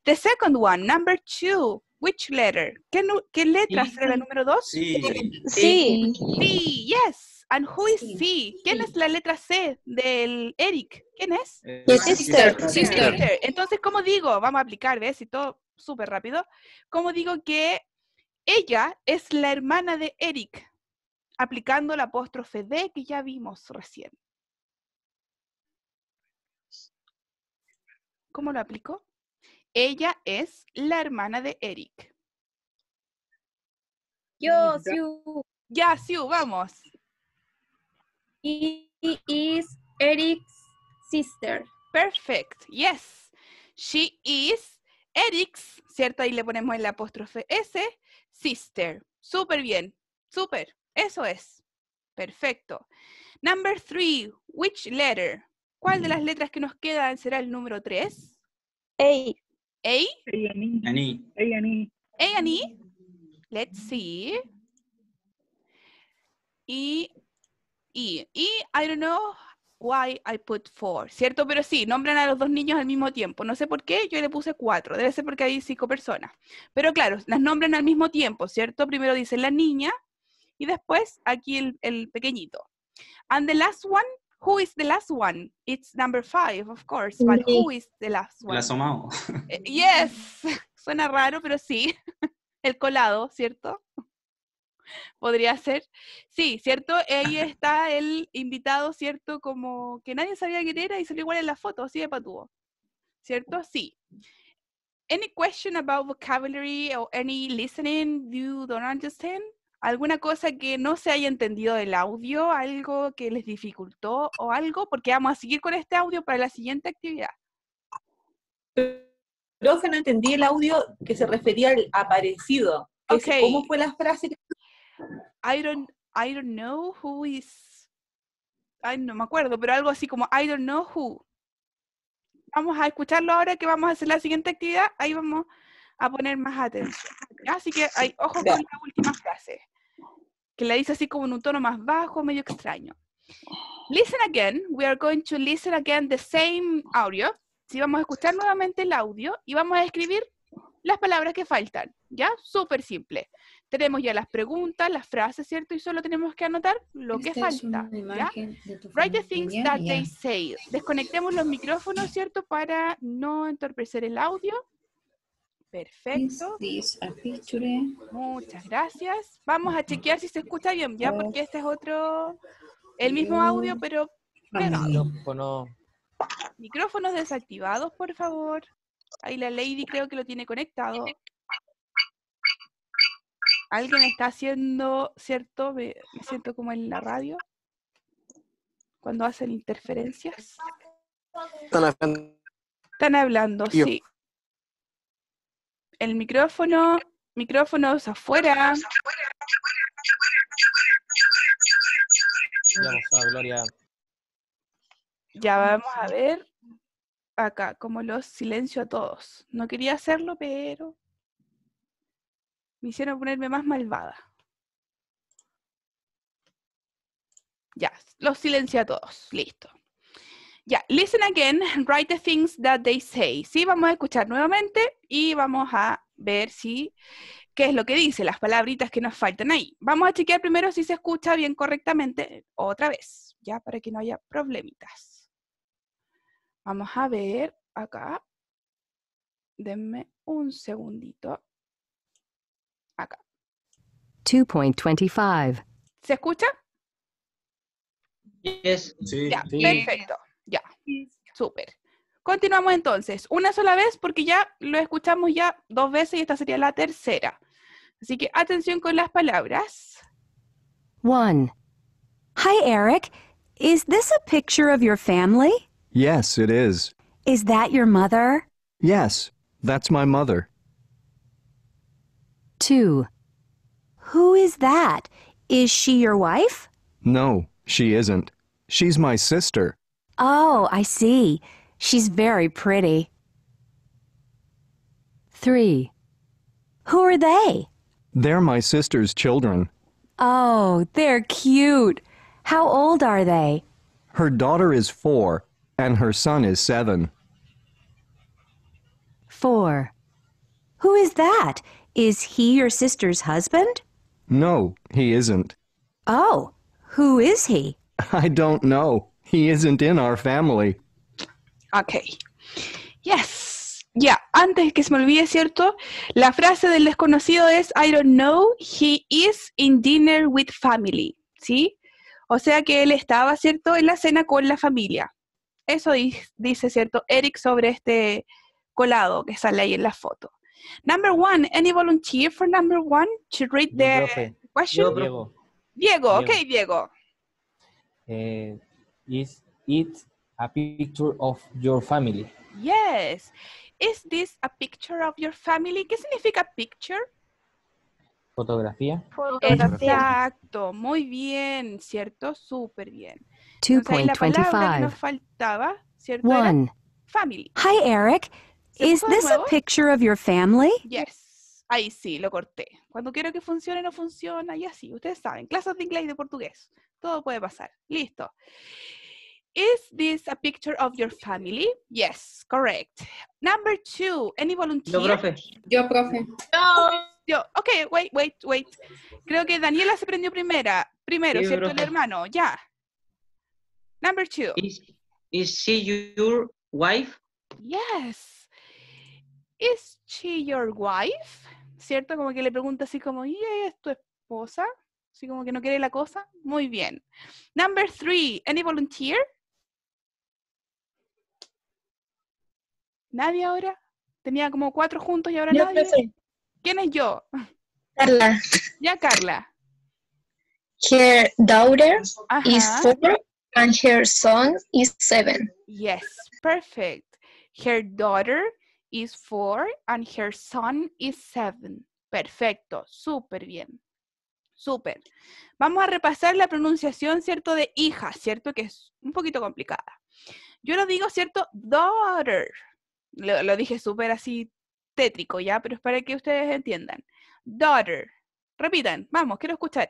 The second one, number 2, which letter? ¿Qué letra será la número 2? Sí. Sí. C, yes. And who is C? ¿Quién es la letra C del Eric? ¿Quién es? Sister. Sister. Entonces, ¿cómo digo? Vamos a aplicar, ¿ves? Y todo súper rápido. ¿Cómo digo que ella es la hermana de Eric? Aplicando la apóstrofe D que ya vimos recién. ¿Cómo lo aplico? Ella es la hermana de Eric. Yo, Sue. Ya, Sue, vamos. He is Eric's sister. Perfect. Yes. She is Eric's, ¿cierto? Ahí le ponemos el apóstrofe S, sister. Súper bien. Súper. Eso es. Perfecto. Number 3. Which letter? ¿Cuál de las letras que nos quedan será el número 3? A. A? Ani. A and E. Let's see. E. I don't know why I put 4, ¿cierto? Pero sí, nombran a los dos niños al mismo tiempo. No sé por qué, yo le puse 4. Debe ser porque hay 5 personas. Pero claro, las nombran al mismo tiempo, ¿cierto? Primero dice la niña y después aquí el pequeñito. And the last one, who is the last one? It's number 5, of course, but who is the last one? El asomado. Yes, suena raro, pero sí. El colado, ¿cierto? Podría ser. Sí, ¿cierto? Ahí está el invitado, ¿cierto? Como que nadie sabía quién era y salió igual en la foto, así de patúo. ¿Cierto? Sí. Any question about vocabulary or any listening you don't understand? ¿Alguna cosa que no se haya entendido del audio? ¿Algo que les dificultó o algo? Porque vamos a seguir con este audio para la siguiente actividad. Profe, no entendí el audio que se refería al aparecido. Okay. ¿Cómo fue la frase? I don't know who is... Ay, no me acuerdo, pero algo así como I don't know who. Vamos a escucharlo ahora que vamos a hacer la siguiente actividad. Ahí vamos a poner más atención. ¿Ya? Así que ojo con la última frase, que la dice así como en un tono más bajo, medio extraño. Listen again. We are going to listen again the same audio. Sí, vamos a escuchar nuevamente el audio y vamos a escribir las palabras que faltan. ¿Ya? Súper simple. Tenemos ya las preguntas, las frases, ¿cierto? Y solo tenemos que anotar lo que falta. ¿Ya? Write the things that they say. Desconectemos los micrófonos, ¿cierto? Para no entorpecer el audio. Perfecto. Muchas gracias. Vamos a chequear si se escucha bien, ¿ya? Porque este es El mismo audio, pero pegado. Micrófono. Micrófonos desactivados, por favor. Ahí la Lady creo que lo tiene conectado. Alguien está haciendo, ¿cierto? Me siento como en la radio. Cuando hacen interferencias. Están hablando, Yo. sí. El micrófono, micrófonos afuera. Vamos a Gloria. Ya vamos a ver acá, como los silencio a todos. No quería hacerlo, pero me hicieron ponerme más malvada. Ya, los silencio a todos. Listo. Ya, listen again, write the things that they say. Sí, vamos a escuchar nuevamente y vamos a ver si qué es lo que dice, las palabritas que nos faltan ahí. Vamos a chequear primero si se escucha bien correctamente otra vez, ya, para que no haya problemitas. Vamos a ver acá. Denme un segundito. Acá. 2.25. ¿Se escucha? Yes. Sí. Ya, perfecto. Ya, súper. Continuamos entonces. Una sola vez porque ya lo escuchamos ya 2 veces y esta sería la tercera. Así que atención con las palabras. 1. Hi, Eric. Is this a picture of your family? Yes, it is. Is that your mother? Yes, that's my mother. 2. Who is that? Is she your wife? No, she isn't. She's my sister. Oh, I see. She's very pretty. 3. Who are they? They're my sister's children. Oh, they're cute. How old are they? Her daughter is 4, and her son is 7. 4. Who is that? Is he your sister's husband? No, he isn't. Oh, who is he? I don't know. He isn't in our family. Ok. Yes. Ya, antes que se me olvide, ¿cierto? La frase del desconocido es I don't know, he is in dinner with family. ¿Sí? O sea que él estaba, ¿cierto? En la cena con la familia. Eso dice, ¿cierto? Eric sobre este colado que sale ahí en la foto. Number 1, any volunteer for number 1 to read the question? Diego. Diego, ok, Diego. Is it a picture of your family? Yes. Is this a picture of your family? ¿Qué significa picture? Fotografía. Exacto, muy bien, ¿cierto? Súper bien. Entonces, ahí la palabra que nos 2.25. faltaba, ¿cierto? Era 1. family. Hi, Eric. Is puso de this a nuevo? picture of your family? Yes. Ahí sí, lo corté. Cuando quiero que funcione, no funciona, y así. Ustedes saben, clases de inglés y de portugués. Todo puede pasar. Listo. Is this a picture of your family? Yes, correct. Number 2, any volunteer? Yo, profe. Yo, profe. Yo, ok, wait. Creo que Daniela se prendió primero, Sí, ¿cierto? El profe. hermano, ya. Number 2. Is she your wife? Yes. Is she your wife? ¿Cierto? Como que le pregunta así como, ¿y ella es tu esposa? Así como que no quiere la cosa. Muy bien. Number 3, any volunteer? ¿Nadie ahora? Tenía como 4 juntos y ahora Yo, nadie. profe. ¿Quién es yo? Carla. Ya, Carla. Her daughter is Ajá. 4 and her son is 7. Yes, perfect. Her daughter is 4 and her son is 7. Perfecto, súper bien. Súper. Vamos a repasar la pronunciación, ¿cierto? De hija, ¿cierto? Que es un poquito complicada. Yo lo digo, ¿cierto? Daughter. Lo dije súper así tétrico, ¿ya? Pero es para que ustedes entiendan. Daughter. Repitan, vamos, quiero escuchar.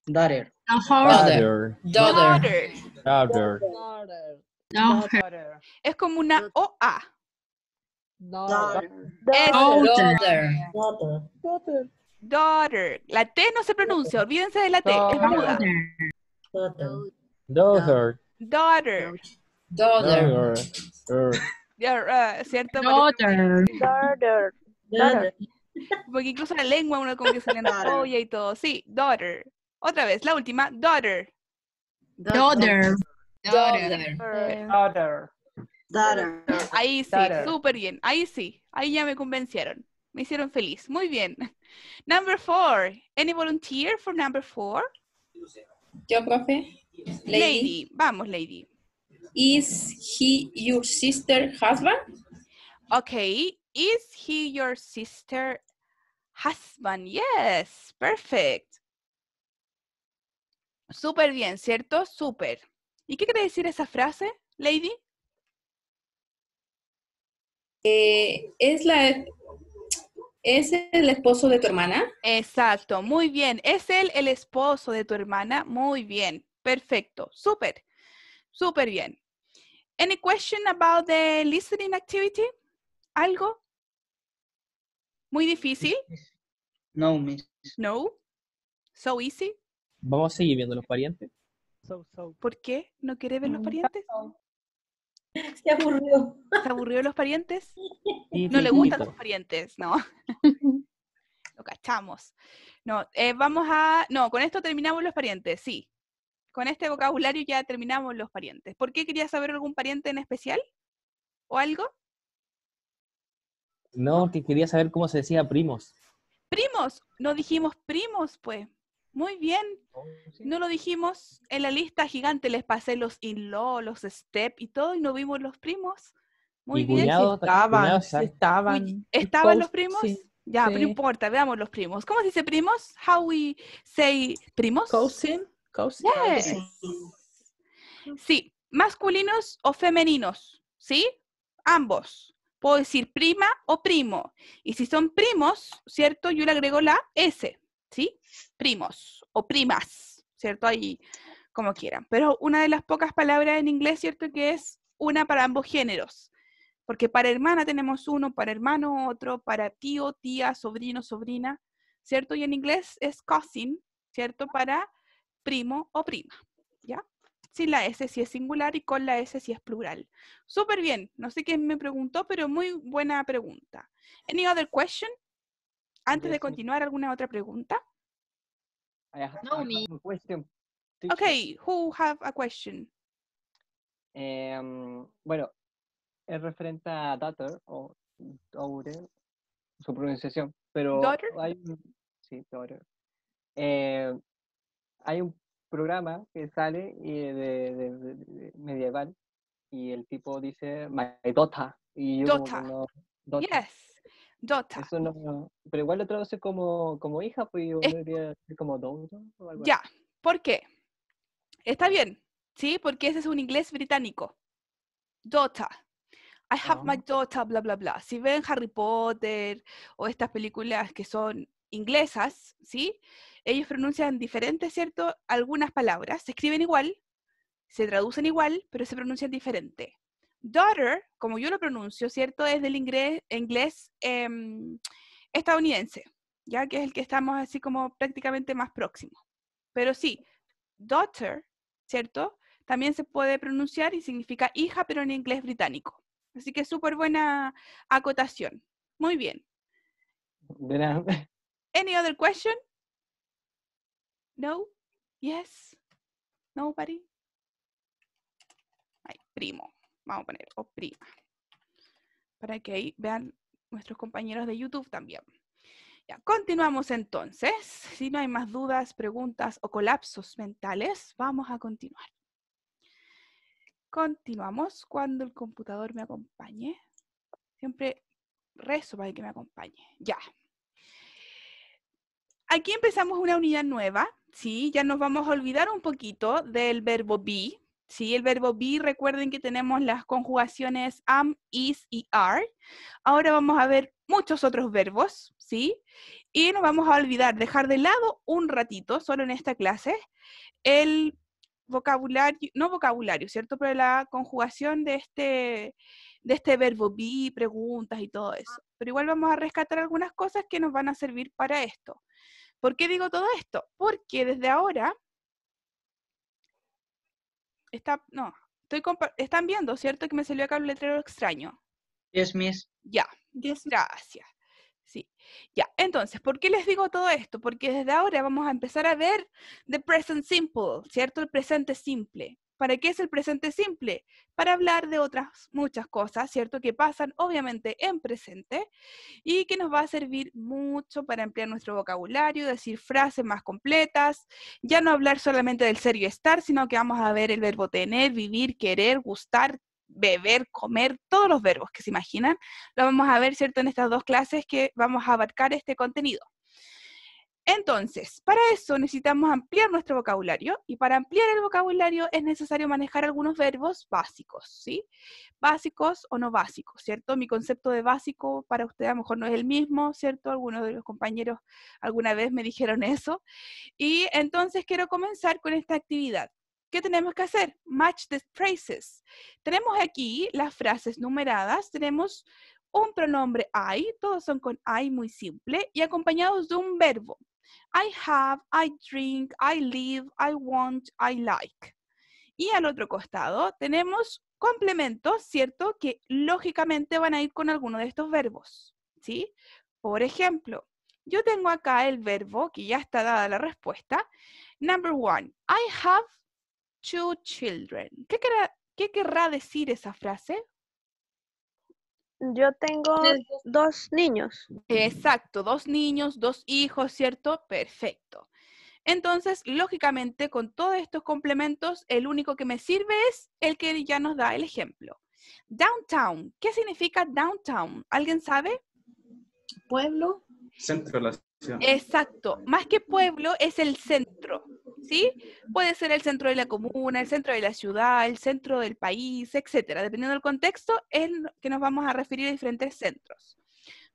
Daughter. Daughter. Daughter. Daughter. Daughter. Es como una OA. Daughter. Daughter. La T no se pronuncia, olvídense de la T, es muda. Daughter. Daughter. Daughter. ¿Cierto? Daughter. Porque incluso la lengua uno como que se le enrolla y todo. Sí, daughter. Otra vez, la última, daughter. Daughter. Daughter. Ahí sí, Daughter. súper bien. Ahí sí, ahí ya me convencieron. Me hicieron feliz. Muy bien. Number 4. Any volunteer for number 4? Yo, profe. Lady. Vamos, Lady. Is he your sister husband? Okay. Is he your sister husband? Yes. Perfect. Súper bien, ¿cierto? Súper. ¿Y qué quiere decir esa frase, Lady? ¿Es el esposo de tu hermana? Exacto, muy bien. ¿Es él el esposo de tu hermana? Muy bien. Perfecto. Súper. Súper bien. Any question about the listening activity? ¿Algo? ¿Muy difícil? No, miss. No. So easy. ¿Vamos a seguir viendo los parientes? ¿Por qué? ¿No quiere ver los parientes? Se aburrió. ¿Se aburrió los parientes? Sí, No sí, le un gustan poquito. sus parientes, no. Lo cachamos. No, no, con esto terminamos los parientes, sí. Con este vocabulario ya terminamos los parientes. ¿Por qué quería saber algún pariente en especial? ¿O algo? No, que quería saber cómo se decía primos. Primos. No dijimos primos, pues. Muy bien. No lo dijimos. En la lista gigante les pasé los in-law, los step y todo, y no vimos los primos. Muy Y bien. cuñado, cuñado, ¿sabes? ¿Estaban los primos? Sí, Ya, pero no sí. importa, veamos los primos. ¿Cómo se dice primos? How we say primos? Cousin. Yes. Sí, masculinos o femeninos, ¿sí? Ambos. Puedo decir prima o primo. Y si son primos, ¿cierto? Yo le agrego la S, ¿sí? Primos o primas, ¿cierto? Ahí como quieran. Pero una de las pocas palabras en inglés, ¿cierto? Que es una para ambos géneros. Porque para hermana tenemos uno, para hermano otro, para tío, tía, sobrino, sobrina, ¿cierto? Y en inglés es cousin, ¿cierto? Para primo o prima, ¿ya? Sin la S si es singular y con la S si es plural. Súper bien. No sé quién me preguntó, pero muy buena pregunta. Any other question? Antes de continuar, ¿alguna otra pregunta? No, me. Question. Okay, who have a question? Bueno, es referente a daughter o daughter, su pronunciación, pero Daughter? Sí, daughter. Hay un programa que sale de medieval y el tipo dice my daughter y yo como que Daughter. no, daughter. Yes, daughter. Eso no, pero igual lo traduce como hija, pues yo debería decir como daughter o algo Ya, ¿por qué? Está bien, ¿sí? Porque ese es un inglés británico. Daughter. I have my daughter, bla, bla, bla. Si ven Harry Potter o estas películas que son inglesas, ¿sí? Ellos pronuncian diferente, ¿cierto? Algunas palabras. Se escriben igual, se traducen igual, pero se pronuncian diferente. Daughter, como yo lo pronuncio, ¿cierto? Es del inglés estadounidense, ya que es el que estamos así como prácticamente más próximo. Pero sí, daughter, ¿cierto? También se puede pronunciar y significa hija, pero en inglés británico. Así que súper buena acotación. Muy bien. De nada. Any other question? No? Yes? Nobody? Ay, primo. Vamos a poner, o prima. Para que ahí vean nuestros compañeros de YouTube también. Ya, continuamos entonces. Si no hay más dudas, preguntas o colapsos mentales, vamos a continuar. Continuamos cuando el computador me acompañe. Siempre rezo para que me acompañe. Ya. Aquí empezamos una unidad nueva, ¿sí? Ya nos vamos a olvidar un poquito del verbo be, ¿sí? El verbo be, recuerden que tenemos las conjugaciones am, is y are. Ahora vamos a ver muchos otros verbos, ¿sí? Y nos vamos a olvidar, dejar de lado un ratito, solo en esta clase, el vocabulario, no vocabulario, ¿cierto? Pero la conjugación de este verbo be, preguntas y todo eso. Pero igual vamos a rescatar algunas cosas que nos van a servir para esto. ¿Por qué digo todo esto? Porque desde ahora, están viendo, ¿cierto? Que me salió acá un letrero extraño. Yes, miss. Ya, gracias. Sí. Ya, entonces, ¿por qué les digo todo esto? Porque desde ahora vamos a empezar a ver the present simple, ¿cierto? El presente simple. ¿Para qué es el presente simple? Para hablar de otras muchas cosas, ¿cierto? Que pasan obviamente en presente y que nos va a servir mucho para ampliar nuestro vocabulario, decir frases más completas, ya no hablar solamente del ser y estar, sino que vamos a ver el verbo tener, vivir, querer, gustar, beber, comer, todos los verbos que se imaginan, lo vamos a ver, ¿cierto? En estas 2 clases que vamos a abarcar este contenido. Entonces, para eso necesitamos ampliar nuestro vocabulario y para ampliar el vocabulario es necesario manejar algunos verbos básicos, ¿sí? Básicos o no básicos, ¿cierto? Mi concepto de básico para usted a lo mejor no es el mismo, ¿cierto? Algunos de los compañeros alguna vez me dijeron eso. Y entonces quiero comenzar con esta actividad. ¿Qué tenemos que hacer? Match the phrases. Tenemos aquí las frases numeradas, tenemos un pronombre I, todos son con I muy simple, y acompañados de un verbo. I have, I drink, I live, I want, I like. Y al otro costado tenemos complementos, ¿cierto? Que lógicamente van a ir con alguno de estos verbos, ¿sí? Por ejemplo, yo tengo acá el verbo, que ya está dada la respuesta. Number 1, I have 2 children. ¿Qué querrá decir esa frase? Yo tengo 2 niños. Exacto, 2 niños, 2 hijos, ¿cierto? Perfecto. Entonces, lógicamente, con todos estos complementos, el único que me sirve es el que ya nos da el ejemplo. Downtown. ¿Qué significa downtown? ¿Alguien sabe? Pueblo. Centro de la ciudad. Exacto. Más que pueblo, es el centro, ¿sí? Puede ser el centro de la comuna, el centro de la ciudad, el centro del país, etcétera. Dependiendo del contexto, es que nos vamos a referir a diferentes centros.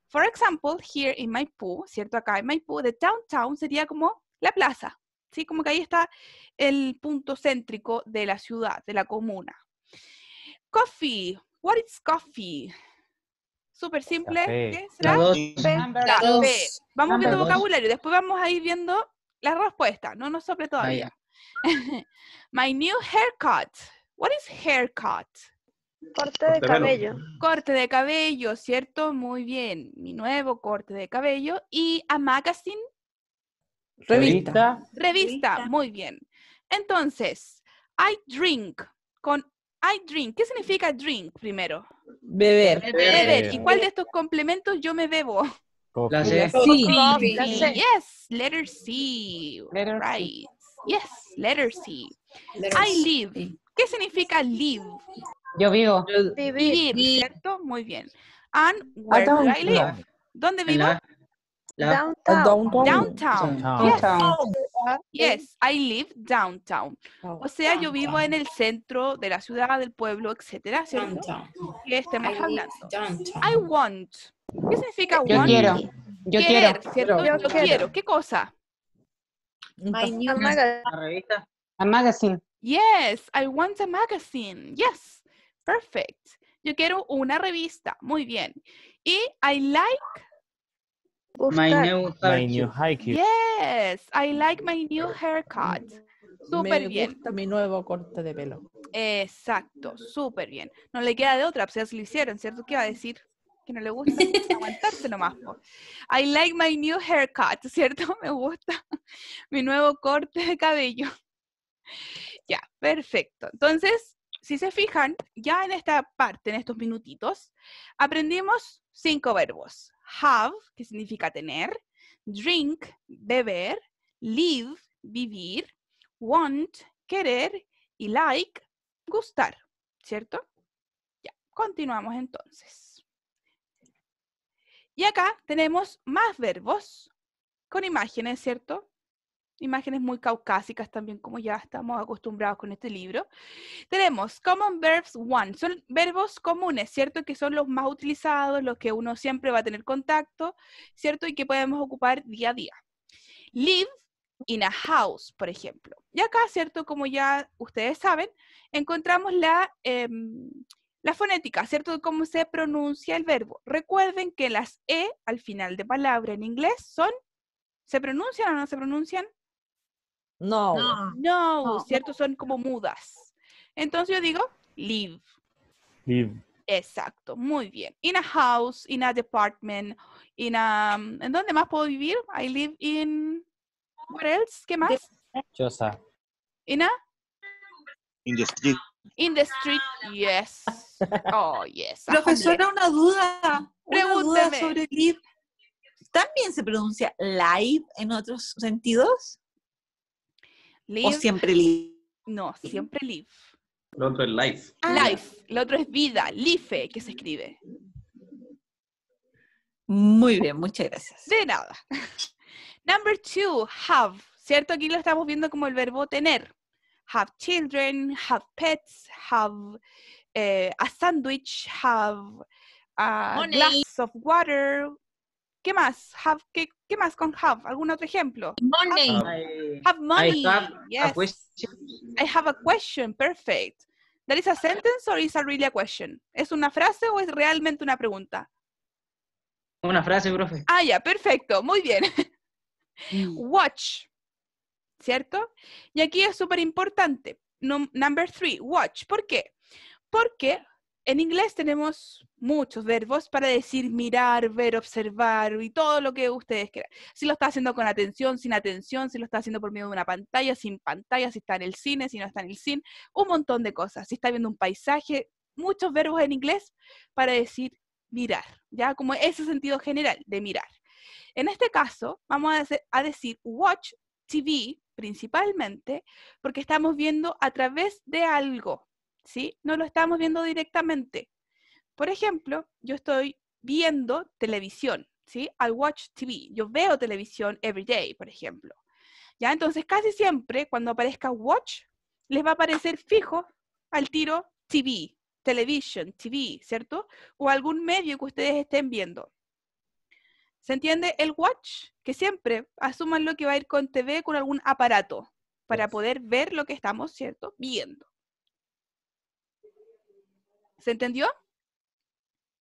For example, here in Maipú, ¿cierto? Acá en Maipú, the downtown sería como la plaza, ¿sí? Como que ahí está el punto céntrico de la ciudad, de la comuna. Coffee. What is coffee? Súper simple. Café. ¿Qué será? La dos. Café. Vamos viendo Number vocabulario, después vamos a ir viendo la respuesta. No nos sople todavía. My new haircut. What is haircut? Corte de cabello. Corte de cabello, ¿cierto? Muy bien. Mi nuevo corte de cabello. Y a magazine. Revista. Revista, muy bien. Entonces, I drink. Con I drink. ¿Qué significa drink primero? Beber. Beber. ¿Y cuál de estos complementos yo me bebo? La C. Coffee. La C. Yes, letter C. Right. Yes, letter C. I live. ¿Qué significa live? Yo vivo. Vivir, ¿cierto? Muy bien. And where do I live? ¿Dónde vivo? Downtown. Downtown. Yes, I live downtown. O sea, yo vivo en el centro de la ciudad, del pueblo, etcétera, ¿cierto? Que estemos hablando. I want. ¿Qué significa Yo want? quiero. Yo Querer, quiero. ¿cierto? Yo quiero. ¿Qué cosa? My new magazine. La revista. A magazine. Yes, I want a magazine. Yes, perfect. Yo quiero una revista. Muy bien. Y I like. My new haiku. Yes, I like my new haircut. Súper bien. Me gusta mi nuevo corte de pelo. Exacto, súper bien. No le queda de otra, pues ya se lo hicieron, ¿cierto? ¿Qué va a decir? Que no le gusta aguantarse nomás. Po. I like my new haircut, ¿cierto? Me gusta mi nuevo corte de cabello. Ya, perfecto. Entonces, si se fijan, ya en esta parte, en estos minutitos, aprendimos 5 verbos. Have, que significa tener, drink, beber, live, vivir, want, querer, y like, gustar, ¿cierto? Ya, continuamos entonces. Y acá tenemos más verbos con imágenes, ¿cierto? Imágenes muy caucásicas también, como ya estamos acostumbrados con este libro. Tenemos Common Verbs 1, son verbos comunes, ¿cierto? Que son los más utilizados, los que uno siempre va a tener contacto, ¿cierto? Y que podemos ocupar día a día. Live in a house, por ejemplo. Y acá, ¿cierto? Como ya ustedes saben, encontramos la fonética, ¿cierto? De cómo se pronuncia el verbo. Recuerden que las E al final de palabra en inglés son, ¿se pronuncian o no se pronuncian? No, ¿cierto? Son como mudas. Entonces yo digo live. Live. Exacto, muy bien. In a house, in a department, ¿en dónde más puedo vivir? I live in... What else? ¿Qué más? Choza. In a... In the street. In the street, yes. Oh, yes. Profesora, una duda. Una duda Pregúnteme. sobre live. ¿También se pronuncia live en otros sentidos? Live. ¿O siempre live? No, siempre live. Lo otro es life. Life. Lo otro es vida. Life, que se escribe. Muy bien, muchas gracias. De nada. Number 2, have. ¿Cierto? Aquí lo estamos viendo como el verbo tener. Have children, have pets, have a sandwich, have a Money. glass of water. ¿Qué más? Have, ¿qué más con have? ¿Algún otro ejemplo? Money. Have money. I have yes. a question. I have a question. Perfect. ¿That is a sentence or is a really a question? ¿Es una frase o es realmente una pregunta? Una frase, profe. Ah, ya, perfecto. Muy bien. Watch. ¿Cierto? Y aquí es súper importante. Number 3, watch. ¿Por qué? Porque en inglés tenemos muchos verbos para decir mirar, ver, observar y todo lo que ustedes quieran. Si lo está haciendo con atención, sin atención, si lo está haciendo por medio de una pantalla, sin pantalla, si está en el cine, si no está en el cine, un montón de cosas. Si está viendo un paisaje, muchos verbos en inglés para decir mirar, ¿ya? Como ese sentido general de mirar. En este caso, vamos a decir watch TV principalmente porque estamos viendo a través de algo, ¿sí? No lo estamos viendo directamente. Por ejemplo, yo estoy viendo televisión, ¿sí? I watch TV. Yo veo televisión every day, por ejemplo. ¿Ya? Entonces, casi siempre, cuando aparezca watch, les va a aparecer fijo al tiro TV, television, TV, ¿cierto? O algún medio que ustedes estén viendo. ¿Se entiende? El watch, que siempre asuman lo que va a ir con TV, con algún aparato, para poder ver lo que estamos, ¿cierto? Viendo. ¿Se entendió?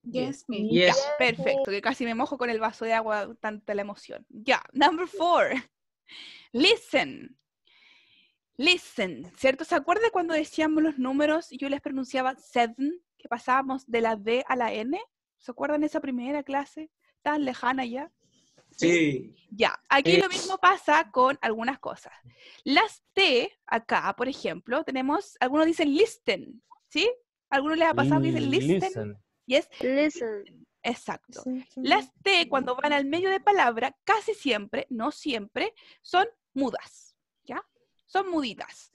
Yes, me. Yes. Perfecto, que casi me mojo con el vaso de agua, tanta la emoción. Ya, number 4. Listen. Listen, ¿cierto? ¿Se acuerdan cuando decíamos los números y yo les pronunciaba 7, que pasábamos de la D a la N? ¿Se acuerdan esa primera clase? Tan lejana ya. Sí. Ya, aquí lo mismo pasa con algunas cosas. Las T, acá, por ejemplo, tenemos, algunos dicen listen, ¿sí? ¿Algunos les ha pasado que dicen listen? Yes. Listen. Exacto. Las T, cuando van al medio de palabra, casi siempre, no siempre, son mudas, ¿ya? Son muditas.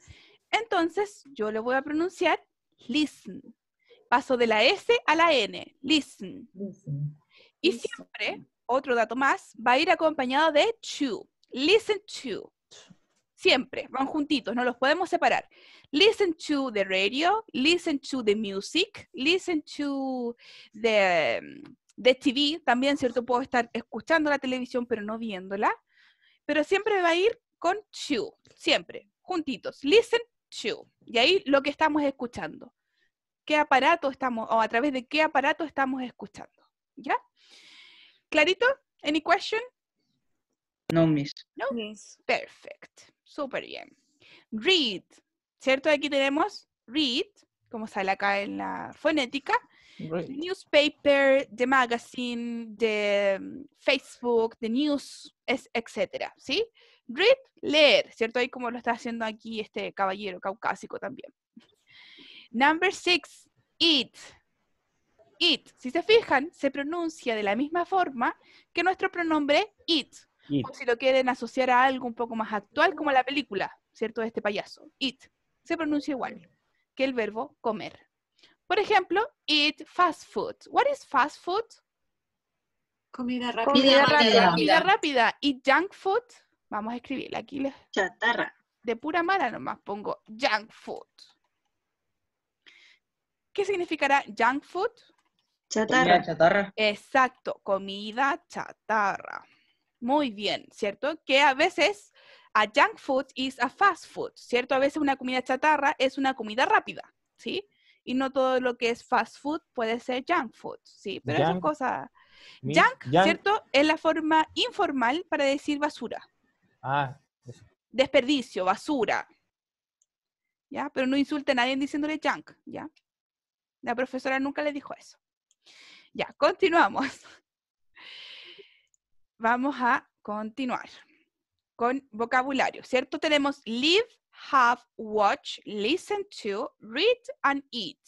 Entonces, yo lo voy a pronunciar listen. Paso de la S a la N, listen. Y siempre, otro dato más, va a ir acompañado de to. Listen to. Siempre, van juntitos, no los podemos separar. Listen to the radio, listen to the music, listen to the TV. También, ¿cierto? Puedo estar escuchando la televisión, pero no viéndola. Pero siempre va a ir con to. Siempre, juntitos. Listen to. Y ahí lo que estamos escuchando. ¿Qué aparato estamos, o a través de qué aparato estamos escuchando? ¿Ya? ¿Clarito? Any question? No, miss. ¿No? Yes. Perfect. Súper bien. Read. ¿Cierto? Aquí tenemos read, como sale acá en la fonética. Read. The newspaper, the magazine, the Facebook, the news, etc. ¿Sí? Read, leer. ¿Cierto? Ahí como lo está haciendo aquí este caballero caucásico también. Number 6, eat. Eat. Si se fijan, se pronuncia de la misma forma que nuestro pronombre it. O si lo quieren asociar a algo un poco más actual, como la película, ¿cierto? De este payaso. Eat. Se pronuncia igual que el verbo comer. Por ejemplo, eat fast food. What is fast food? Comida rápida. Comida rápida. Comida rápida. Eat junk food. Vamos a escribirla aquí. Chatarra. De pura mala nomás pongo junk food. ¿Qué significará junk food? Chatarra. Comida chatarra. Exacto, comida chatarra. Muy bien, ¿cierto? Que a veces a junk food is a fast food, ¿cierto? A veces una comida chatarra es una comida rápida, ¿sí? Y no todo lo que es fast food puede ser junk food, ¿sí? Pero esas cosas... Junk, ¿cierto? Es la forma informal para decir basura. Ah, eso. Desperdicio, basura. ¿Ya? Pero no insulte a nadie diciéndole junk, ¿ya? La profesora nunca le dijo eso. Ya, continuamos. Vamos a continuar con vocabulario, ¿cierto? Tenemos live, have, watch, listen to, read, and eat.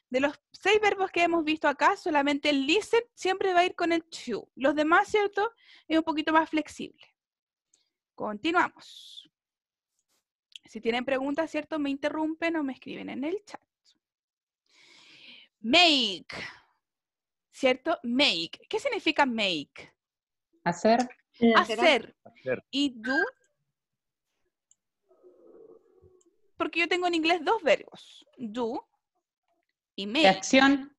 De los 6 verbos que hemos visto acá, solamente el listen siempre va a ir con el to. Los demás, ¿cierto? Es un poquito más flexible. Continuamos. Si tienen preguntas, ¿cierto? Me interrumpen o me escriben en el chat. Make. ¿Cierto? Make. ¿Qué significa make? Hacer. Hacer. ¿Y do? Porque yo tengo en inglés 2 verbos. Do y make. De acción.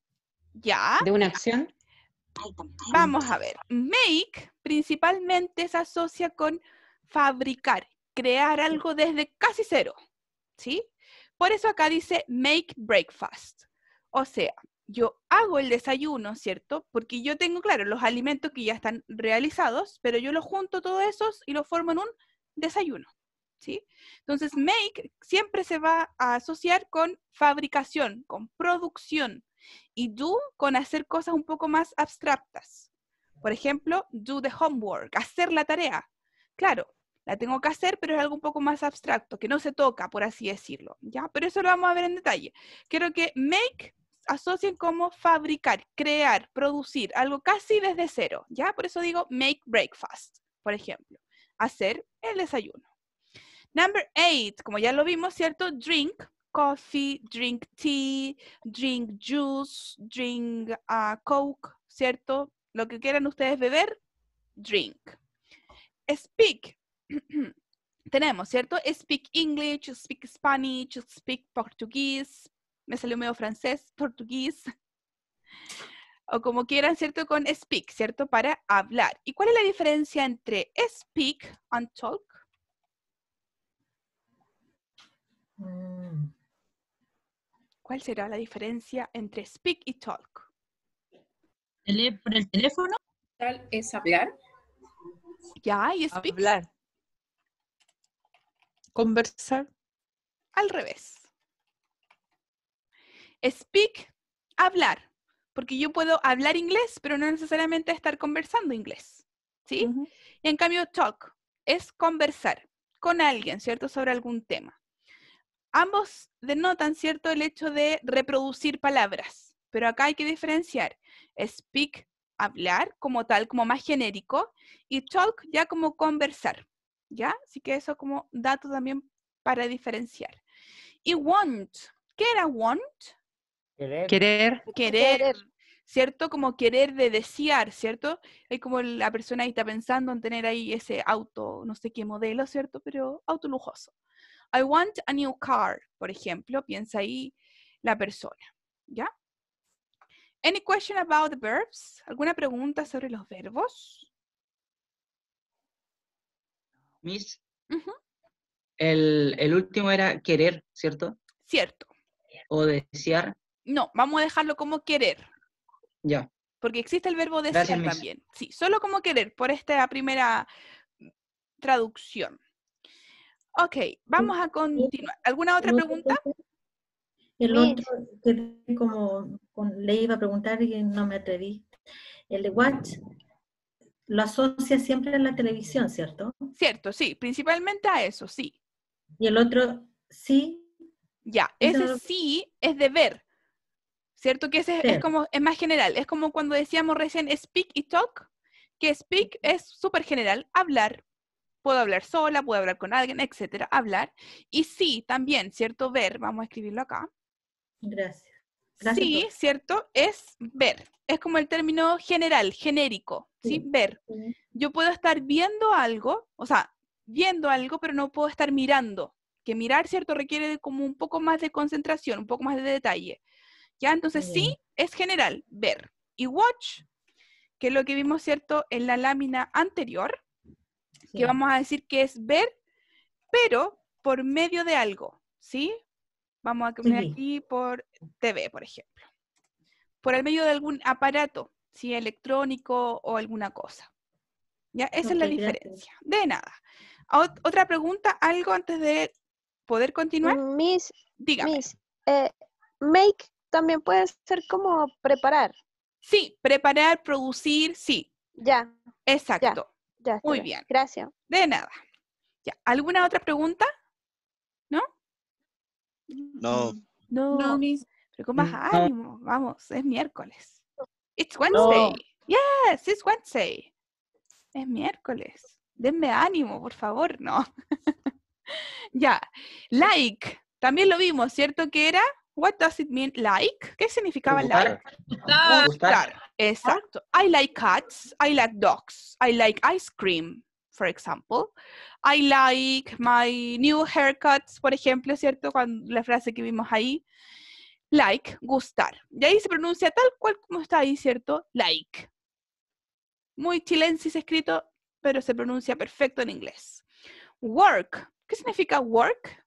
¿Ya? De una acción. Vamos a ver. Make principalmente se asocia con fabricar, crear algo desde casi cero. ¿Sí? Por eso acá dice make breakfast. O sea, yo hago el desayuno, ¿cierto? Porque yo tengo, claro, los alimentos que ya están realizados, pero yo los junto todos esos y los formo en un desayuno, ¿sí? Entonces, make siempre se va a asociar con fabricación, con producción, y do con hacer cosas un poco más abstractas. Por ejemplo, do the homework, hacer la tarea. Claro, la tengo que hacer, pero es algo un poco más abstracto, que no se toca, por así decirlo, ¿ya? Pero eso lo vamos a ver en detalle. Quiero que make asocien como fabricar, crear, producir, algo casi desde cero, ¿ya? Por eso digo make breakfast, por ejemplo. Hacer el desayuno. Number 8, como ya lo vimos, ¿cierto? Drink, coffee, drink tea, drink juice, drink coke, ¿cierto? Lo que quieran ustedes beber, drink. Speak. Tenemos, ¿cierto? Speak English, speak Spanish, speak Portuguese. Me salió medio francés, portugués. O como quieran, ¿cierto? Con speak, ¿cierto? Para hablar. ¿Y cuál es la diferencia entre speak and talk? ¿Cuál será la diferencia entre speak y talk? ¿Por el teléfono? Tal es hablar. Ya, y speak. Hablar. Conversar. Al revés. Speak, hablar. Porque yo puedo hablar inglés, pero no necesariamente estar conversando inglés. ¿Sí? Y en cambio, talk es conversar con alguien, ¿cierto? Sobre algún tema. Ambos denotan, ¿cierto? El hecho de reproducir palabras. Pero acá hay que diferenciar. Speak, hablar, como tal, como más genérico. Y talk, ya como conversar. ¿Ya? Así que eso como dato también para diferenciar. Y want. ¿Qué era want? Querer, ¿cierto? Como querer de desear, ¿cierto? Es como la persona ahí está pensando en tener ahí ese auto, no sé qué modelo, ¿cierto? Pero auto lujoso. I want a new car, por ejemplo, piensa ahí la persona, ¿ya? Any question about the verbs? ¿Alguna pregunta sobre los verbos? Miss, el último era querer, ¿cierto? Cierto. O desear. No, vamos a dejarlo como querer. Ya. Porque existe el verbo desear Gracias, también. Sí, solo como querer, por esta primera traducción. Ok, vamos a continuar. ¿Alguna otra pregunta? El otro, que como le iba a preguntar y no me atreví. El de watch lo asocia siempre a la televisión, ¿cierto? Cierto, sí, principalmente a eso, sí. Y el otro, sí. Ya, ese sí es de ver. ¿Cierto? Que ese es como, es más general. Es como cuando decíamos recién speak y talk, que speak es súper general, hablar. Puedo hablar sola, puedo hablar con alguien, etcétera, hablar. Y sí, también, ¿cierto? Ver, vamos a escribirlo acá. Gracias. Sí, ¿cierto? Es ver. Es como el término general, genérico, ¿sí? Ver. Yo puedo estar viendo algo, o sea, viendo algo, pero no puedo estar mirando. Que mirar, ¿cierto? Requiere como un poco más de concentración, un poco más de detalle. ¿Ya? Entonces sí, es general, ver. Y watch, que es lo que vimos, ¿cierto? En la lámina anterior, que vamos a decir que es ver, pero por medio de algo, ¿sí? Vamos a poner aquí por TV, por ejemplo. Por el medio de algún aparato, ¿sí? Electrónico o alguna cosa. ¿Ya? Esa es la diferencia. De nada. ¿Otra pregunta? ¿Algo antes de poder continuar? Miss, dígame. Miss, make también puede ser como preparar. Sí, preparar, producir, sí. Ya. Exacto. Ya, Muy bien. Gracias. De nada. Ya. ¿Alguna otra pregunta? ¿No? No. No. No, Miss. Pero con más No. ánimo. Vamos, es miércoles. It's Wednesday. No. Yes, it's Wednesday. Es miércoles. Denme ánimo, por favor. No. Ya. Like. También lo vimos, ¿cierto? Que era, what does it mean like? ¿Qué significaba like? Gustar. Exacto. I like cats. I like dogs. I like ice cream, for example. I like my new haircuts, por ejemplo, ¿cierto? Cuando la frase que vimos ahí. Like, gustar. Y ahí se pronuncia tal cual como está ahí, ¿cierto? Like. Muy chilensis escrito, pero se pronuncia perfecto en inglés. Work. ¿Qué significa work?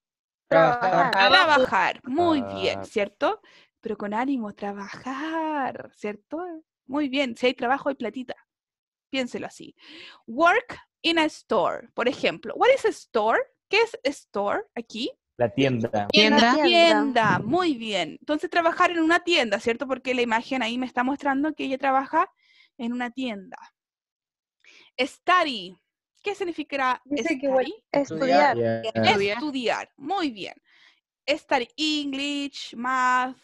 Trabajar. Trabajar. Muy bien, ¿cierto? Pero con ánimo, trabajar, ¿cierto? Muy bien. Si hay trabajo, hay platita. Piénselo así. Work in a store, por ejemplo. What is a store? ¿Qué es store aquí? La tienda. Tienda, muy bien. Entonces, trabajar en una tienda, ¿cierto? Porque la imagen ahí me está mostrando que ella trabaja en una tienda. Study. ¿Qué significará study? Estudiar. Estudiar, muy bien. Study English, Math,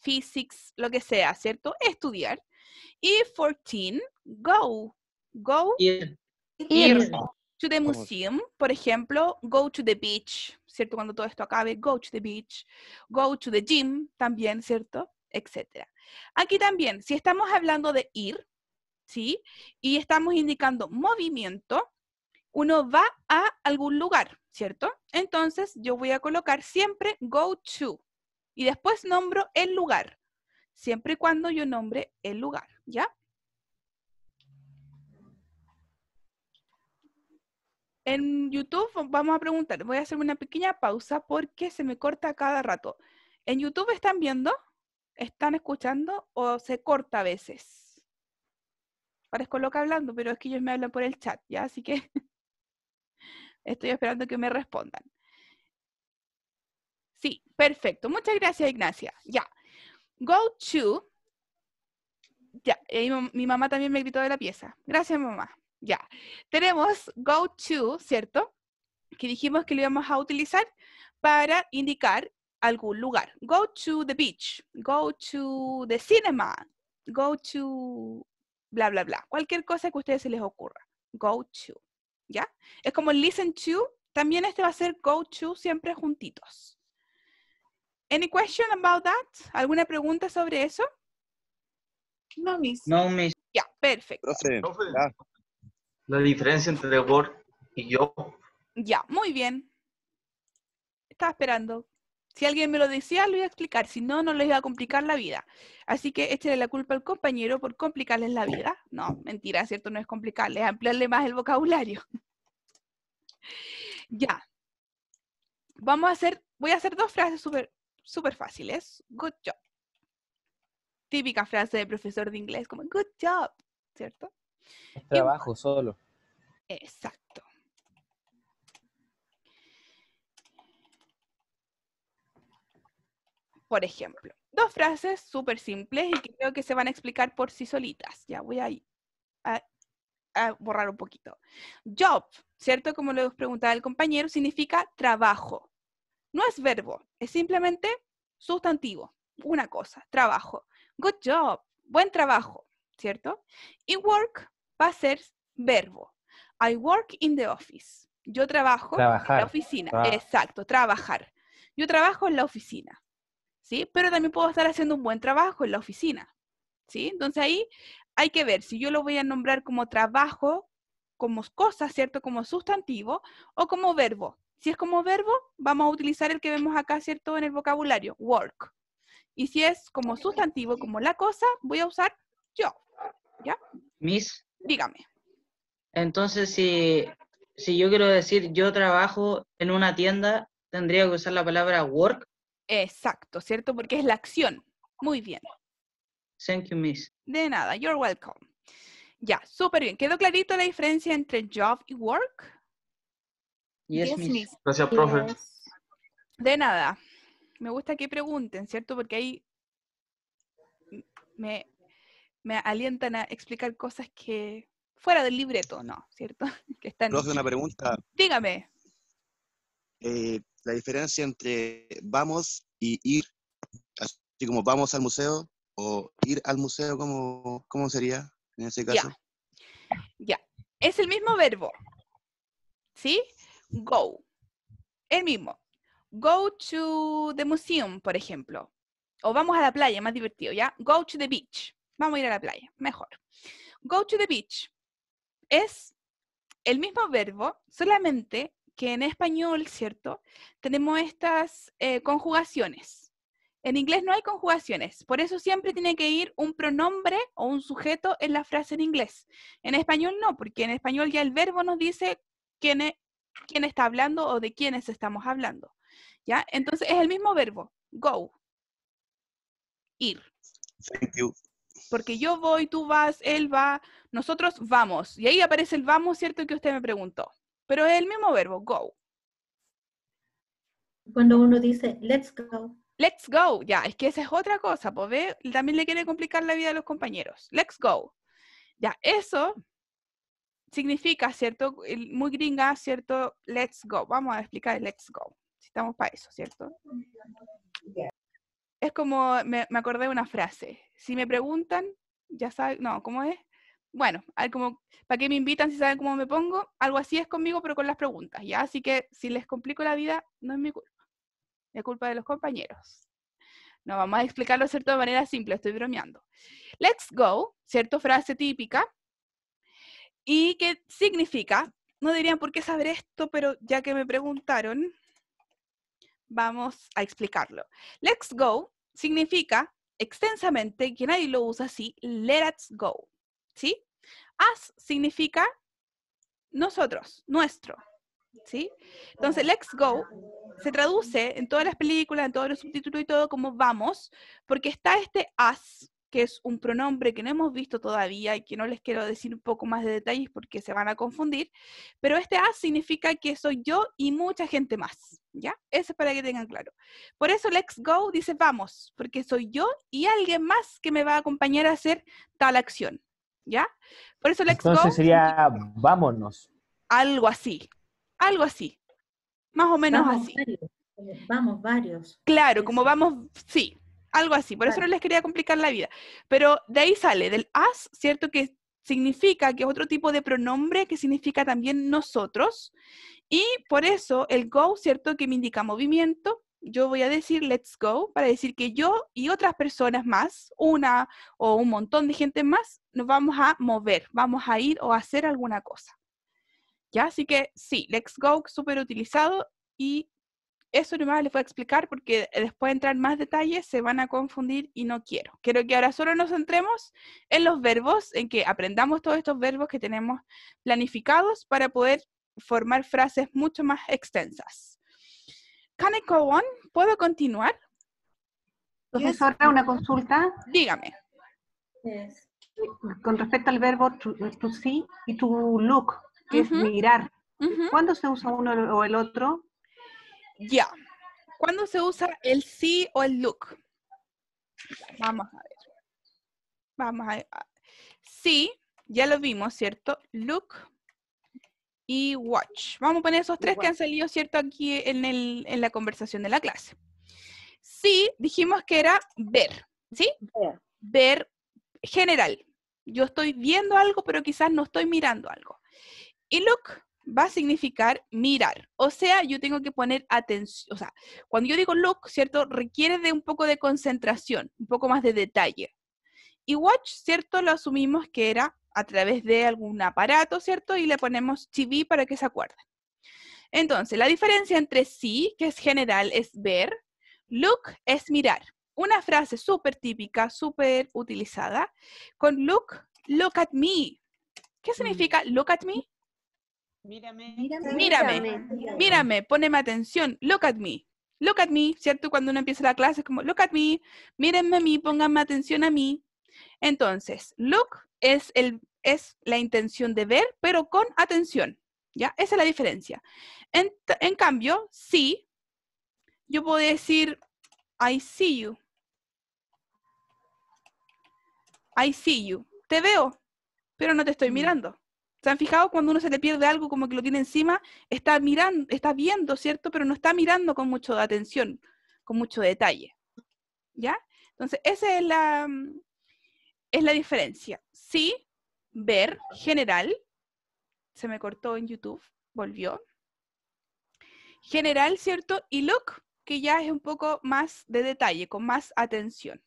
Physics, lo que sea, ¿cierto? Estudiar. Y 14, go. Go. Ir. To the museum, por ejemplo, go to the beach, ¿cierto? Cuando todo esto acabe, go to the beach, go to the gym, también, ¿cierto? Etcétera. Aquí también, si estamos hablando de ir, ¿sí? Y estamos indicando movimiento, uno va a algún lugar, ¿cierto? Entonces, yo voy a colocar siempre go to, y después nombro el lugar, siempre y cuando yo nombre el lugar, ¿ya? En YouTube vamos a preguntar, voy a hacer una pequeña pausa porque se me corta cada rato. ¿En YouTube están viendo? ¿Están escuchando? ¿O se corta a veces? Parezco loca hablando, pero es que ellos me hablan por el chat, ¿ya? Así que estoy esperando que me respondan. Sí, perfecto. Muchas gracias, Ignacia. Ya. Go to. Ya, mi mamá también me gritó de la pieza. Gracias, mamá. Ya, tenemos go to, ¿cierto? Que dijimos que lo íbamos a utilizar para indicar algún lugar. Go to the beach, go to the cinema, go to bla, bla, bla. Cualquier cosa que a ustedes se les ocurra. Go to, ¿ya? Es como listen to, también este va a ser go to siempre juntitos. Any question about that? ¿Alguna pregunta sobre eso? No, Miss. No, Miss. Ya, perfecto. Profe, ya. La diferencia entre work y yo. Ya, muy bien. Estaba esperando. Si alguien me lo decía, lo iba a explicar. Si no, no les iba a complicar la vida. Así que échale la culpa al compañero por complicarles la vida. No, mentira, ¿cierto? No es complicarles, ampliarle más el vocabulario. Ya. Voy a hacer dos frases súper fáciles. Good job. Típica frase de profesor de inglés, como good job, ¿cierto? Es trabajo solo. Exacto. Por ejemplo, dos frases súper simples y que creo que se van a explicar por sí solitas. Ya voy a borrar un poquito. Job, ¿cierto? Como lo preguntaba el compañero, significa trabajo. No es verbo, es simplemente sustantivo. Una cosa, trabajo. Good job, buen trabajo, ¿cierto? Y work va a ser verbo. I work in the office. Yo trabajo en la oficina. Exacto, trabajar. Yo trabajo en la oficina, ¿sí? Pero también puedo estar haciendo un buen trabajo en la oficina, ¿sí? Entonces ahí hay que ver si yo lo voy a nombrar como trabajo, como cosa, ¿cierto? Como sustantivo o como verbo. Si es como verbo, vamos a utilizar el que vemos acá, ¿cierto? En el vocabulario, work. Y si es como sustantivo, como la cosa, voy a usar yo, ¿ya? Miss. Dígame. Entonces, si yo quiero decir yo trabajo en una tienda, tendría que usar la palabra work. Exacto, ¿cierto? Porque es la acción. Muy bien. Thank you, Miss. De nada, you're welcome. Ya, súper bien. ¿Quedó clarito la diferencia entre job y work? Yes, Miss. Gracias, profe. De nada. Me gusta que pregunten, ¿cierto? Porque ahí me alientan a explicar cosas que fuera del libreto, ¿no? ¿Cierto? Que están... Profe, una pregunta. Dígame. La diferencia entre vamos y ir, así como vamos al museo, o ir al museo, ¿cómo sería en ese caso? Ya. Es el mismo verbo. ¿Sí? Go. El mismo. Go to the museum, por ejemplo. O vamos a la playa, más divertido, ¿ya? Go to the beach. Vamos a ir a la playa, mejor. Go to the beach. Es el mismo verbo, solamente que en español, ¿cierto? Tenemos estas conjugaciones. En inglés no hay conjugaciones, por eso siempre tiene que ir un pronombre o un sujeto en la frase en inglés. En español no, porque en español ya el verbo nos dice quién está hablando o de quiénes estamos hablando. ¿Ya? Entonces es el mismo verbo, go, ir. Thank you. Porque yo voy, tú vas, él va, nosotros vamos. Y ahí aparece el vamos, ¿cierto? Que usted me preguntó. Pero es el mismo verbo, go. Cuando uno dice, let's go. Let's go, ya, es que esa es otra cosa, pues ve, también le quiere complicar la vida a los compañeros. Let's go. Ya, eso significa, ¿cierto? Muy gringa, ¿cierto? Let's go. Vamos a explicar el let's go. Si estamos para eso, ¿cierto? Es como, me acordé de una frase. Si me preguntan, ya saben, no, ¿cómo es? Bueno, hay como, ¿para qué me invitan si saben cómo me pongo? Algo así es conmigo, pero con las preguntas, ¿ya? Así que si les complico la vida, no es mi culpa. Es culpa de los compañeros. No, vamos a explicarlo, ¿cierto? De manera simple, estoy bromeando. Let's go, ¿cierto? Frase típica. ¿Y qué significa? No dirían por qué saber esto, pero ya que me preguntaron, vamos a explicarlo. Let's go significa extensamente, que nadie lo usa así, let's go, ¿sí? Us significa nosotros, nuestro, ¿sí? Entonces, let's go se traduce en todas las películas, en todos los subtítulos y todo como vamos, porque está este us, que es un pronombre que no hemos visto todavía y que no les quiero decir un poco más de detalles porque se van a confundir, pero este us significa que soy yo y mucha gente más, ¿ya? Eso es para que tengan claro. Por eso let's go dice vamos, porque soy yo y alguien más que me va a acompañar a hacer tal acción, ¿ya? Por eso let's go. Entonces sería vámonos. Algo así, más o menos Vamos así. Vamos varios. Claro, como vamos, sí, algo así. Por eso no les quería complicar la vida. Pero de ahí sale, del us, ¿cierto? Que significa que es otro tipo de pronombre que significa también nosotros. Y por eso el go, ¿cierto? Que me indica movimiento. Yo voy a decir let's go para decir que yo y otras personas más, una o un montón de gente más, nos vamos a mover, vamos a ir o a hacer alguna cosa. ¿Ya? Así que sí, let's go, súper utilizado y eso nomás les voy a explicar porque después de entrar en más detalles se van a confundir y no quiero. Quiero que ahora solo nos centremos en los verbos, en que aprendamos todos estos verbos que tenemos planificados para poder formar frases mucho más extensas. Can I go on? ¿Puedo continuar? Profesora, una consulta. Dígame. Con respecto al verbo to see y to look, que es mirar. ¿Cuándo se usa uno o el otro? Ya. ¿Cuándo se usa el see o el look? Vamos a ver. Vamos a ver. See, ya lo vimos, ¿cierto? Look y watch. Vamos a poner esos tres que han salido, ¿cierto? Aquí en la conversación de la clase. See, dijimos que era ver, ¿sí? Ver general. Yo estoy viendo algo, pero quizás no estoy mirando algo. Y look va a significar mirar. O sea, yo tengo que poner atención. O sea, cuando yo digo look, ¿cierto? Requiere de un poco de concentración, un poco más de detalle. Y watch, ¿cierto? Lo asumimos que era a través de algún aparato, ¿cierto? Y le ponemos TV para que se acuerden. Entonces, la diferencia entre see, que es general, es ver. Look es mirar. Una frase súper típica, súper utilizada. Con look at me. ¿Qué significa look at me? Mírame, poneme atención, look at me, ¿cierto? Cuando uno empieza la clase es como, look at me, mírenme a mí, pónganme atención a mí. Entonces, look es la intención de ver, pero con atención, ¿ya? Esa es la diferencia. En cambio, see, yo puedo decir, I see you. I see you. Te veo, pero no te estoy mirando. ¿Se han fijado cuando uno se le pierde algo como que lo tiene encima? Está mirando, está viendo, ¿cierto? Pero no está mirando con mucha atención, con mucho detalle. ¿Ya? Entonces, esa es la diferencia. Sí, ver, general. Se me cortó en YouTube, volvió. General, ¿cierto? Y look, que ya es un poco más de detalle, con más atención.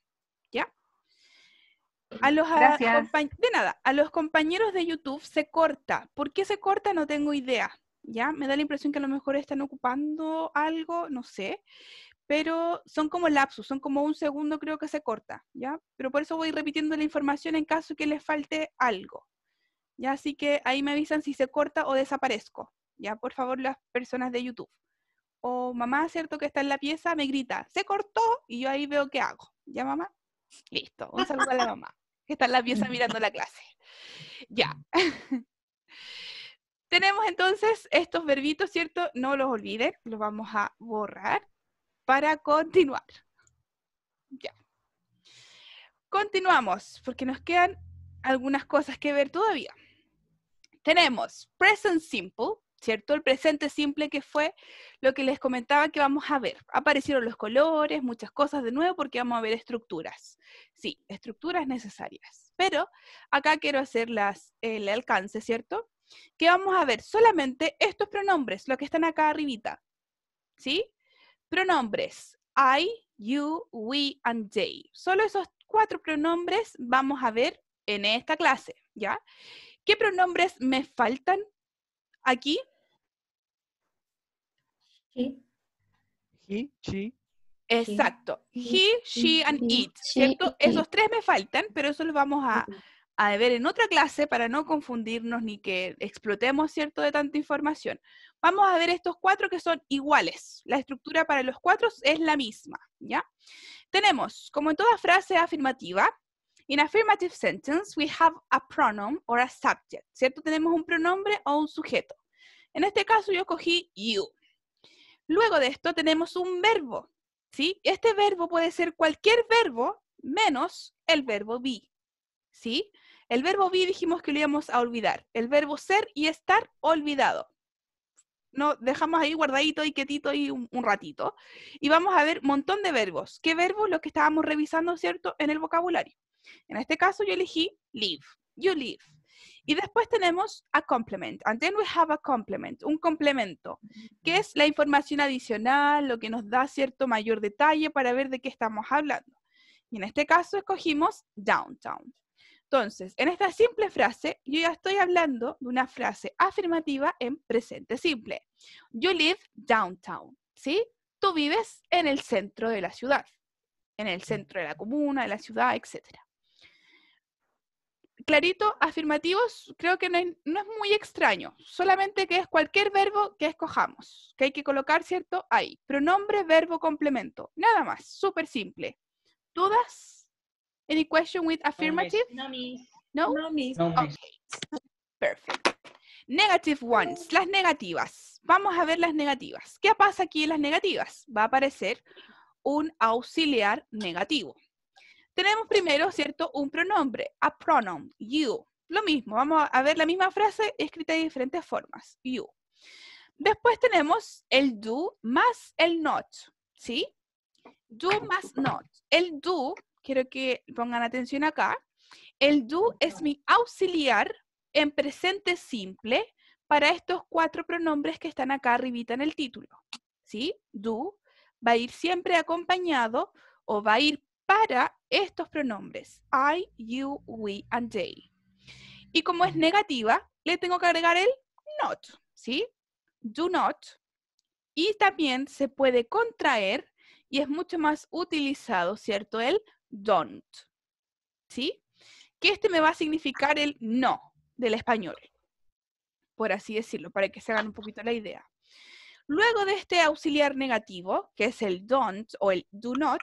¿Ya? Gracias. De nada, a los compañeros de YouTube se corta. ¿Por qué se corta? No tengo idea. ¿Ya? Me da la impresión que a lo mejor están ocupando algo, no sé. Pero son como lapsus, son como un segundo creo que se corta. ¿Ya? Pero por eso voy repitiendo la información en caso que les falte algo. ¿Ya? Así que ahí me avisan si se corta o desaparezco. ¿Ya? Por favor, las personas de YouTube. O mamá, ¿cierto? Que está en la pieza, me grita, se cortó, y yo ahí veo qué hago. ¿Ya, mamá? Listo, un saludo a la mamá, que está en la pieza mirando la clase. Ya. Tenemos entonces estos verbitos, ¿cierto? No los olviden, los vamos a borrar para continuar. Ya. Continuamos, porque nos quedan algunas cosas que ver todavía. Tenemos present simple, ¿cierto? El presente simple, que fue lo que les comentaba que vamos a ver. Aparecieron los colores, muchas cosas de nuevo porque vamos a ver estructuras. Sí, estructuras necesarias. Pero acá quiero hacer el alcance, ¿cierto? Que vamos a ver solamente estos pronombres, los que están acá arribita. ¿Sí? Pronombres I, you, we, and they. Solo esos 4 pronombres vamos a ver en esta clase, ¿ya? ¿Qué pronombres me faltan aquí? He, she. Exacto. He, she, and it, ¿cierto? Esos 3 me faltan, pero eso los vamos a ver en otra clase para no confundirnos ni que explotemos, ¿cierto?, de tanta información. Vamos a ver estos 4 que son iguales. La estructura para los 4 es la misma, ¿ya? Tenemos, como en toda frase afirmativa, in affirmative sentence, we have a pronoun or a subject, ¿cierto? Tenemos un pronombre o un sujeto. En este caso yo cogí you. Luego de esto tenemos un verbo, ¿sí? Este verbo puede ser cualquier verbo menos el verbo be, ¿sí? El verbo be dijimos que lo íbamos a olvidar. El verbo ser y estar, olvidado. No, dejamos ahí guardadito y quietito ahí un ratito. Y vamos a ver un montón de verbos. ¿Qué verbos? Los que estábamos revisando, ¿cierto?, en el vocabulario. En este caso yo elegí live, you live. Y después tenemos a complement. And then we have a complement, un complemento, que es la información adicional, lo que nos da cierto mayor detalle para ver de qué estamos hablando. Y en este caso escogimos downtown. Entonces, en esta simple frase, yo ya estoy hablando de una frase afirmativa en presente simple. You live downtown, ¿sí? Tú vives en el centro de la ciudad, en el centro de la comuna, de la ciudad, etc. Clarito, afirmativos, creo que no es muy extraño, solamente que es cualquier verbo que escojamos, que hay que colocar, ¿cierto?, ahí. Pronombre, verbo, complemento, nada más, súper simple. ¿Dudas? Any question with affirmative? No, miss. No? No, miss. No, miss. Okay. Perfect. Negative ones, las negativas. Vamos a ver las negativas. ¿Qué pasa aquí en las negativas? Va a aparecer un auxiliar negativo. Tenemos primero, ¿cierto?, un pronombre, a pronoun, you. Lo mismo, vamos a ver la misma frase escrita de diferentes formas, you. Después tenemos el do más el not, ¿sí? Do más not. El do, quiero que pongan atención acá, el do es mi auxiliar en presente simple para estos 4 pronombres que están acá arribita en el título, ¿sí? Do va a ir siempre acompañado o va a ir para estos pronombres, I, you, we, and they. Y como es negativa, le tengo que agregar el not, ¿sí? Do not. Y también se puede contraer y es mucho más utilizado, ¿cierto? El don't, ¿sí? Que este me va a significar el no del español, por así decirlo, para que se hagan un poquito la idea. Luego de este auxiliar negativo, que es el don't o el do not,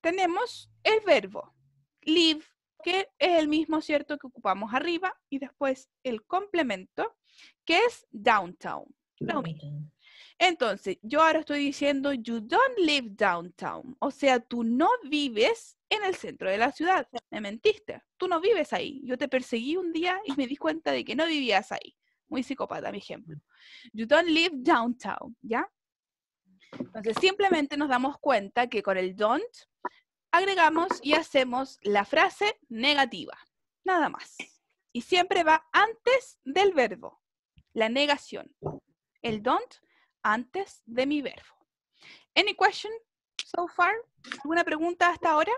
tenemos el verbo live, que es el mismo, ¿cierto?, que ocupamos arriba, y después el complemento, que es downtown. Lo mismo. Entonces, yo ahora estoy diciendo, you don't live downtown. O sea, tú no vives en el centro de la ciudad. Me mentiste. Tú no vives ahí. Yo te perseguí un día y me di cuenta de que no vivías ahí. Muy psicópata, mi ejemplo. You don't live downtown, ¿ya? Entonces, simplemente nos damos cuenta que con el don't agregamos y hacemos la frase negativa. Nada más. Y siempre va antes del verbo. La negación. El don't antes de mi verbo. Any question so far? ¿Alguna pregunta hasta ahora?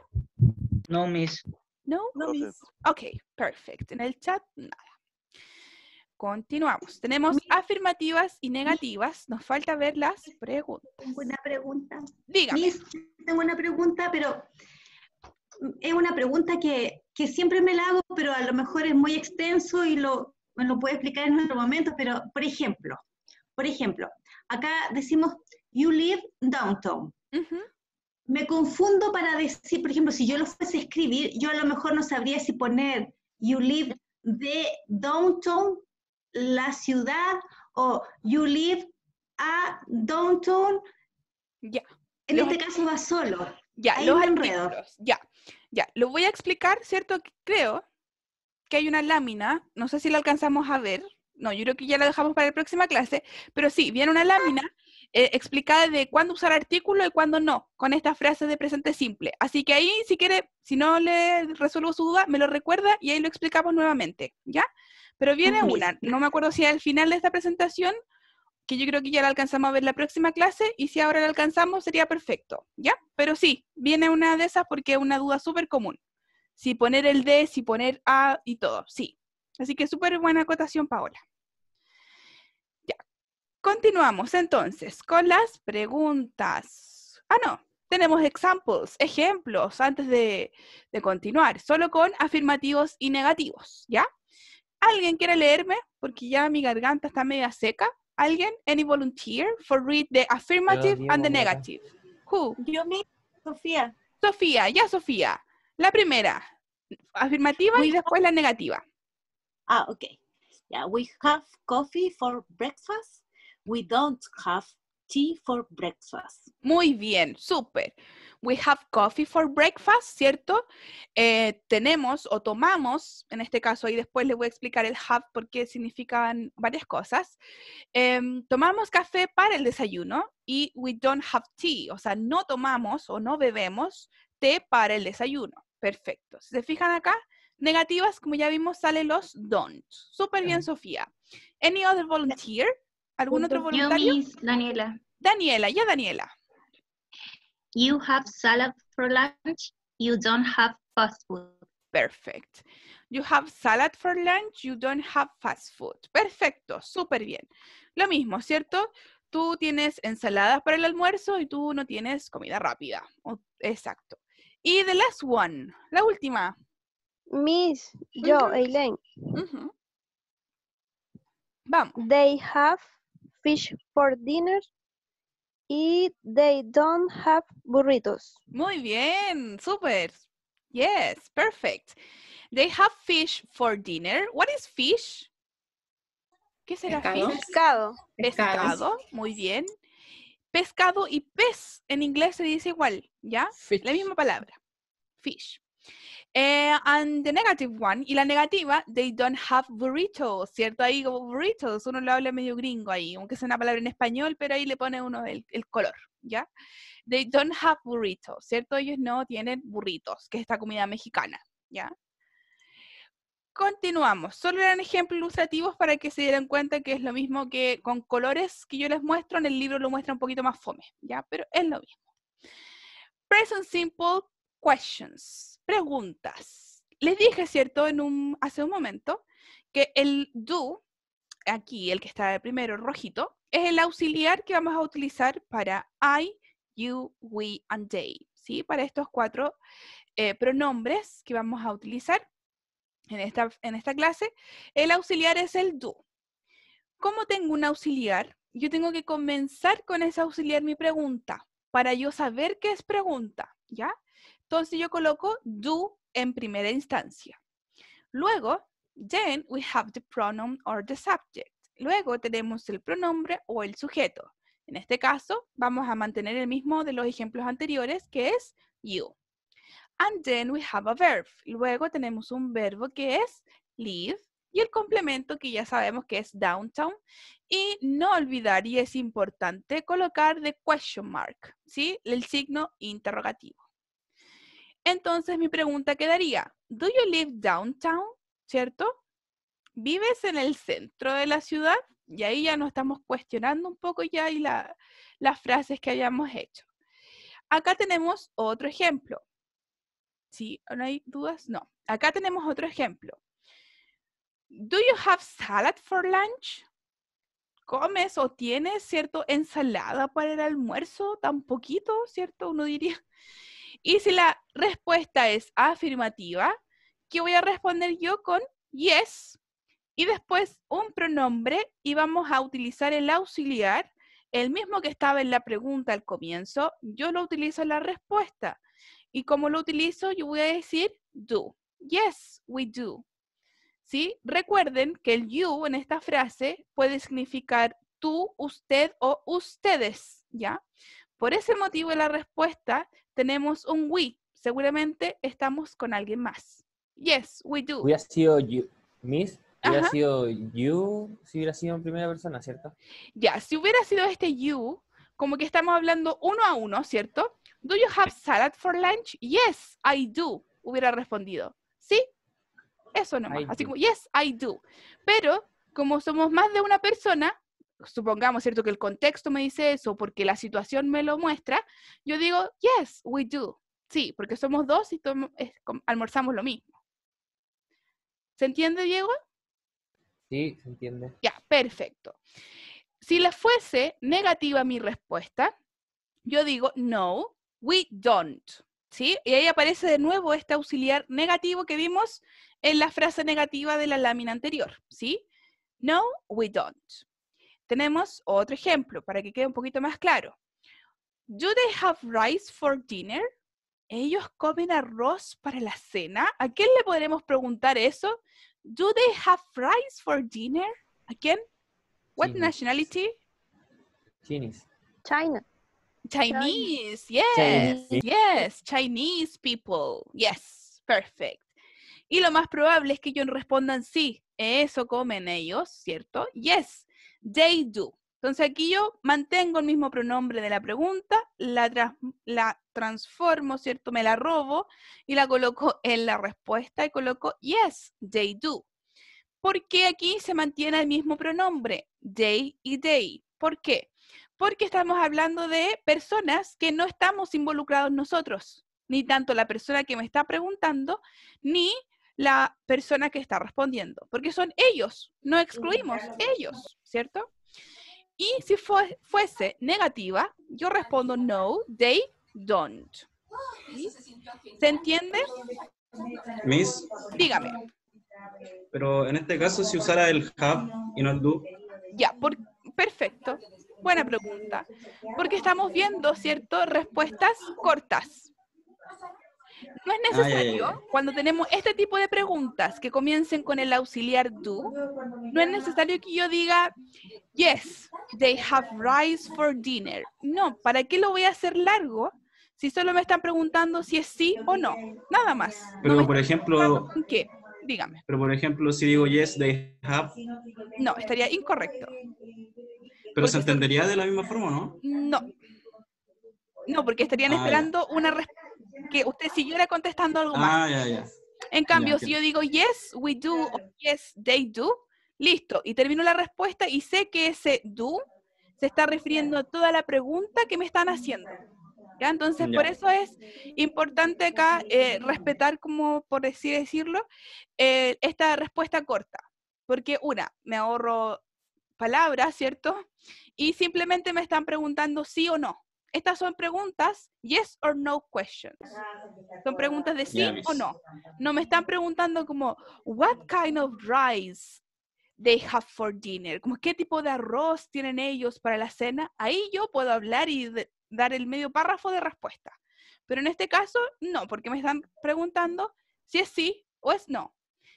No, miss. No? No, miss. Ok, perfecto. En el chat, nada. Continuamos. Tenemos afirmativas y negativas. Nos falta ver las preguntas. Tengo una pregunta. Dígame. Miss, tengo una pregunta, pero es una pregunta que siempre me la hago, pero a lo mejor es muy extenso y me lo puede explicar en otro momento, pero por ejemplo, acá decimos, you live downtown. Me confundo para decir, por ejemplo, si yo lo fuese a escribir, yo a lo mejor no sabría si poner you live de downtown, la ciudad, o you live a downtown. Ya. En este caso va solo. Ya, Hay los un enredo. artículos. Ya. Lo voy a explicar, ¿cierto? Creo que hay una lámina, no sé si la alcanzamos a ver. No, yo creo que ya la dejamos para la próxima clase, pero sí, viene una lámina explicada de cuándo usar artículo y cuándo no, con estas frases de presente simple. Así que ahí, si quiere, si no le resuelvo su duda, me lo recuerda y ahí lo explicamos nuevamente, ¿ya? Pero viene una, no me acuerdo si al final de esta presentación, que yo creo que ya la alcanzamos a ver la próxima clase, y si ahora la alcanzamos sería perfecto, ¿ya? Pero sí, viene una de esas porque es una duda súper común. Si poner el de, si poner a y todo, sí. Así que súper buena acotación, Paola. Ya. Continuamos entonces con las preguntas. No. Tenemos examples, ejemplos, antes de continuar. Solo con afirmativos y negativos, ¿ya? ¿Alguien quiere leerme? Porque ya mi garganta está media seca. ¿Alguien? Any volunteer for read the affirmative and the negative? Who? Yo misma, Sofía. Sofía, ya Sofía. La primera, afirmativa y después la negativa. Ok. Yeah, we have coffee for breakfast. We don't have tea for breakfast. Muy bien, súper. We have coffee for breakfast, ¿cierto? Tenemos o tomamos, en este caso, y después les voy a explicar el have porque significan varias cosas. Tomamos café para el desayuno y we don't have tea, o sea, no tomamos o no bebemos té para el desayuno. Perfecto. Si se fijan acá, negativas, como ya vimos, salen los don't. Súper bien, Sofía. Any other volunteer? ¿Algún otro voluntario? Yo, Miss Daniela. Daniela. You have salad for lunch. You don't have fast food. Perfect. You have salad for lunch. You don't have fast food. Perfecto, súper bien. Lo mismo, ¿cierto? Tú tienes ensaladas para el almuerzo y tú no tienes comida rápida. Exacto. Y the last one, la última. Miss, yo, Eileen. Vamos. They have fish for dinner y they don't have burritos. Muy bien, súper. Yes, perfect. They have fish for dinner. What is fish? ¿Qué será fish? Pescado, muy bien. Pescado y pez en inglés se dice igual, ¿ya? Fish. La misma palabra. Fish. And the negative one, y la negativa, they don't have burritos, ¿cierto? Ahí como burritos, uno lo habla medio gringo ahí, aunque es una palabra en español, pero ahí le pone uno el color, ¿ya? They don't have burritos, ¿cierto? Ellos no tienen burritos, que es esta comida mexicana, ¿ya? Continuamos. Solo eran ejemplos ilustrativos para que se dieran cuenta que es lo mismo que con colores que yo les muestro, en el libro lo muestra un poquito más fome, ¿ya? Pero es lo mismo. Present simple questions. Preguntas. Les dije, ¿cierto? Hace un momento, que el do, aquí, el que está de primero, rojito, es el auxiliar que vamos a utilizar para I, you, we, and they, ¿sí? Para estos 4 pronombres que vamos a utilizar en esta clase, el auxiliar es el do. ¿Cómo tengo un auxiliar? Yo tengo que comenzar con ese auxiliar mi pregunta, para yo saber qué es pregunta, ¿ya? Entonces yo coloco do en primera instancia. Luego, then we have the pronoun or the subject. Luego tenemos el pronombre o el sujeto. En este caso, vamos a mantener el mismo de los ejemplos anteriores, que es you. And then we have a verb. Luego tenemos un verbo que es live y el complemento que ya sabemos que es downtown. Y no olvidar, y es importante, colocar the question mark, ¿sí? El signo interrogativo. Entonces mi pregunta quedaría, do you live downtown? ¿Cierto? ¿Vives en el centro de la ciudad? Y ahí ya nos estamos cuestionando un poco ya y las frases que habíamos hecho. Acá tenemos otro ejemplo. ¿Sí? ¿No hay dudas? No. Acá tenemos otro ejemplo. Do you have salad for lunch? ¿Comes o tienes, cierto, ensalada para el almuerzo? Tan poquito, ¿cierto? Uno diría. Y si la respuesta es afirmativa, ¿qué voy a responder yo con yes? Y después un pronombre y vamos a utilizar el auxiliar, el mismo que estaba en la pregunta al comienzo, yo lo utilizo en la respuesta. Y como lo utilizo, yo voy a decir do. Yes, we do. ¿Sí? Recuerden que el you en esta frase puede significar tú, usted o ustedes, ¿ya? Por ese motivo en la respuesta tenemos un we. Seguramente estamos con alguien más. Yes, we do. Hubiera sido you, Miss. Hubiera Ajá. sido you si hubiera sido en primera persona, ¿cierto? Ya, si hubiera sido este you, como que estamos hablando uno a uno, ¿cierto? Do you have salad for lunch? Yes, I do. Hubiera respondido. ¿Sí? Eso nomás. Así como, yes, I do. Pero, como somos más de una persona, supongamos, ¿cierto? Que el contexto me dice eso porque la situación me lo muestra, yo digo, yes, we do. Sí, porque somos dos y almorzamos lo mismo. ¿Se entiende, Diego? Sí, se entiende. Ya, perfecto. Si la fuese negativa mi respuesta, yo digo, no, we don't. ¿Sí? Y ahí aparece de nuevo este auxiliar negativo que vimos en la frase negativa de la lámina anterior. ¿Sí? No, we don't. Tenemos otro ejemplo para que quede un poquito más claro. Do they have rice for dinner? ¿Ellos comen arroz para la cena? ¿A quién le podremos preguntar eso? Do they have rice for dinner? ¿A quién? What nationality? Chinese. China. Chinese, yes, Chinese. yes, Chinese people, yes, perfect. Y lo más probable es que ellos respondan sí, eso comen ellos, ¿cierto? Yes, they do. Entonces aquí yo mantengo el mismo pronombre de la pregunta, la transformo, ¿cierto? Me la robo y la coloco en la respuesta y coloco yes, they do. ¿Por qué aquí se mantiene el mismo pronombre? They y they. ¿Por qué? Porque estamos hablando de personas que no estamos involucrados nosotros, ni tanto la persona que me está preguntando, ni la persona que está respondiendo, porque son ellos, no excluimos ellos, ¿cierto? Y si fuese negativa, yo respondo no, they don't. ¿Sí? ¿Se entiende? Miss, Dígame. pero en este caso si usara el have y no el do. Ya, perfecto. Buena pregunta. Porque estamos viendo, ¿cierto? Respuestas cortas. No es necesario, cuando tenemos este tipo de preguntas que comiencen con el auxiliar do, no es necesario que yo diga, yes, they have rice for dinner. No, ¿para qué lo voy a hacer largo si solo me están preguntando si es sí o no? Nada más. Pero no por ejemplo... ¿Qué? Dígame. Pero por ejemplo, si digo yes, they have... No, estaría incorrecto. Pero se entendería de la misma forma, ¿no? No. No, porque estarían esperando una respuesta que usted siguiera contestando algo más. Ya. En cambio, Ya, si yo digo yes, we do, o yes, they do, listo, y termino la respuesta y sé que ese do se está refiriendo a toda la pregunta que me están haciendo. ¿Ya? Entonces, por eso es importante acá respetar, como por así decirlo, esta respuesta corta. Porque me ahorro palabras, ¿cierto? Y simplemente me están preguntando sí o no. Estas son preguntas yes or no questions. Son preguntas de sí o no. No me están preguntando como, what kind of rice they have for dinner? Como, ¿qué tipo de arroz tienen ellos para la cena? Ahí yo puedo hablar y dar el medio párrafo de respuesta. Pero en este caso, no, porque me están preguntando si es sí o es no.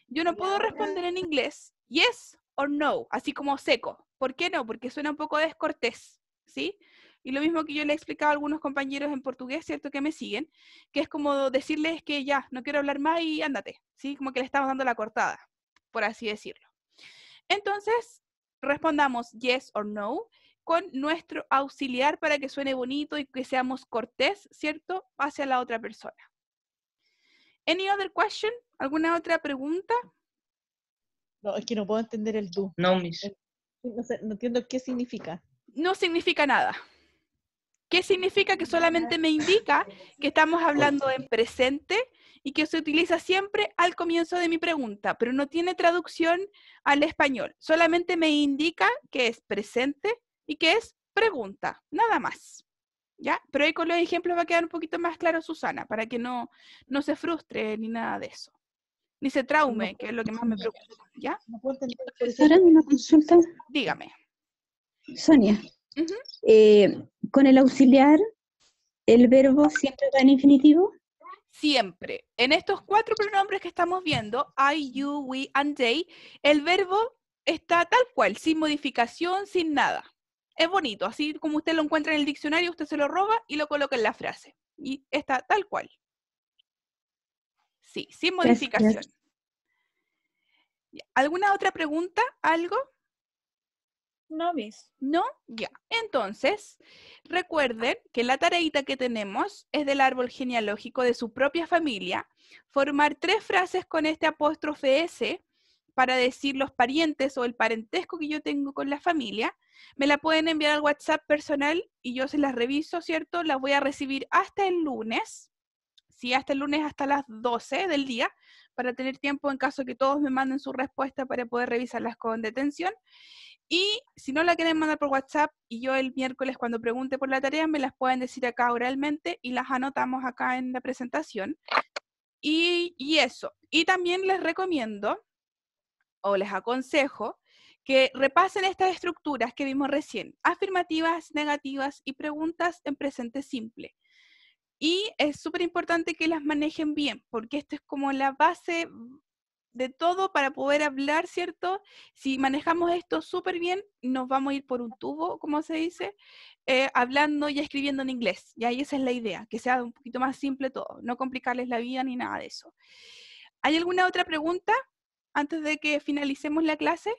Yo no puedo responder en inglés yes or no, así como seco. ¿Por qué no? Porque suena un poco descortés. ¿sí? Y lo mismo que yo le he explicado a algunos compañeros en portugués, ¿cierto? Que me siguen, que es como decirles que ya, no quiero hablar más y ándate, ¿sí? Como que le estamos dando la cortada, por así decirlo. Entonces, respondamos yes or no con nuestro auxiliar para que suene bonito y que seamos cortés, ¿cierto? Hacia la otra persona. Any other question? ¿Alguna otra pregunta? No, es que no puedo entender el do. No, miss. No sé, no entiendo qué significa. No significa nada. ¿Qué significa? Que solamente me indica que estamos hablando en presente y que se utiliza siempre al comienzo de mi pregunta, pero no tiene traducción al español. Solamente me indica que es presente y que es pregunta, nada más. ¿Ya? Pero ahí con los ejemplos va a quedar un poquito más claro, Susana, para que no se frustre ni nada de eso. Ni se traume, que es lo que más me preocupa. ¿Ya? Profesora, una consulta. Dígame. Sonia, con el auxiliar, ¿el verbo siempre va en infinitivo? Siempre. En estos 4 pronombres que estamos viendo, I, you, we, and they, el verbo está tal cual, sin modificación, sin nada. Es bonito, así como usted lo encuentra en el diccionario, usted se lo roba y lo coloca en la frase. Y está tal cual. Sí, sin modificación. Gracias. ¿Alguna otra pregunta? ¿Algo? No, miss. ¿No? Ya. Entonces, recuerden que la tareita que tenemos es del árbol genealógico de su propia familia, formar 3 frases con este apóstrofe S para decir los parientes o el parentesco que yo tengo con la familia. Me la pueden enviar al WhatsApp personal y yo se las reviso, ¿cierto? Las voy a recibir hasta el lunes, sí, hasta el lunes hasta las 12 del día, para tener tiempo en caso que todos me manden su respuesta para poder revisarlas con detención. Y si no la quieren mandar por WhatsApp y yo el miércoles cuando pregunte por la tarea me las pueden decir acá oralmente y las anotamos acá en la presentación. Y eso. Y también les recomiendo o les aconsejo que repasen estas estructuras que vimos recién. Afirmativas, negativas y preguntas en presente simple. Y es súper importante que las manejen bien porque esto es como la base de todo para poder hablar, ¿cierto? Si manejamos esto súper bien, nos vamos a ir por un tubo, como se dice, hablando y escribiendo en inglés. Y ahí esa es la idea, que sea un poquito más simple todo, no complicarles la vida ni nada de eso. ¿Hay alguna otra pregunta antes de que finalicemos la clase?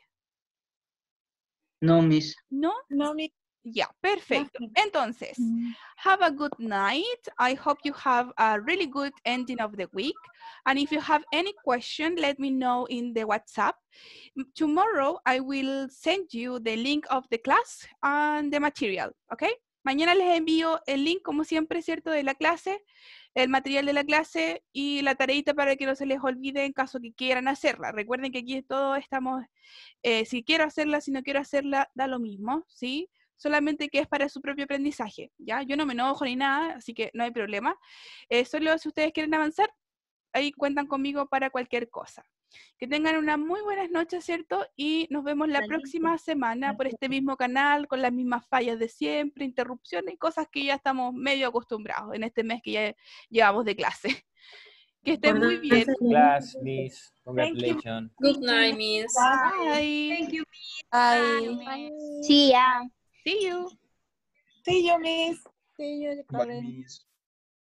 No, miss. ¿No? No, miss. Ya, perfecto. Entonces, have a good night. I hope you have a really good ending of the week. And if you have any question, let me know in the WhatsApp. Tomorrow, I will send you the link of the class and the material, okay? Mañana les envío el link, como siempre, ¿cierto? De la clase, el material de la clase y la tareita para que no se les olvide en caso que quieran hacerla. Recuerden que aquí todos estamos, si quiero hacerla, si no quiero hacerla, da lo mismo, ¿sí? Solamente que es para su propio aprendizaje, ¿ya? Yo no me enojo ni nada, así que no hay problema. Solo si ustedes quieren avanzar, ahí cuentan conmigo para cualquier cosa. Que tengan una muy buenas noches, ¿cierto? Y nos vemos la próxima semana por este mismo canal, con las mismas fallas de siempre, interrupciones y cosas que ya estamos medio acostumbrados en este mes que ya llevamos de clase. Que estén muy bien. Class, miss. Congratulations. Good night, miss. Bye. Thank you, miss. Bye. See ya. See you. See you, miss. See you, Bye, miss.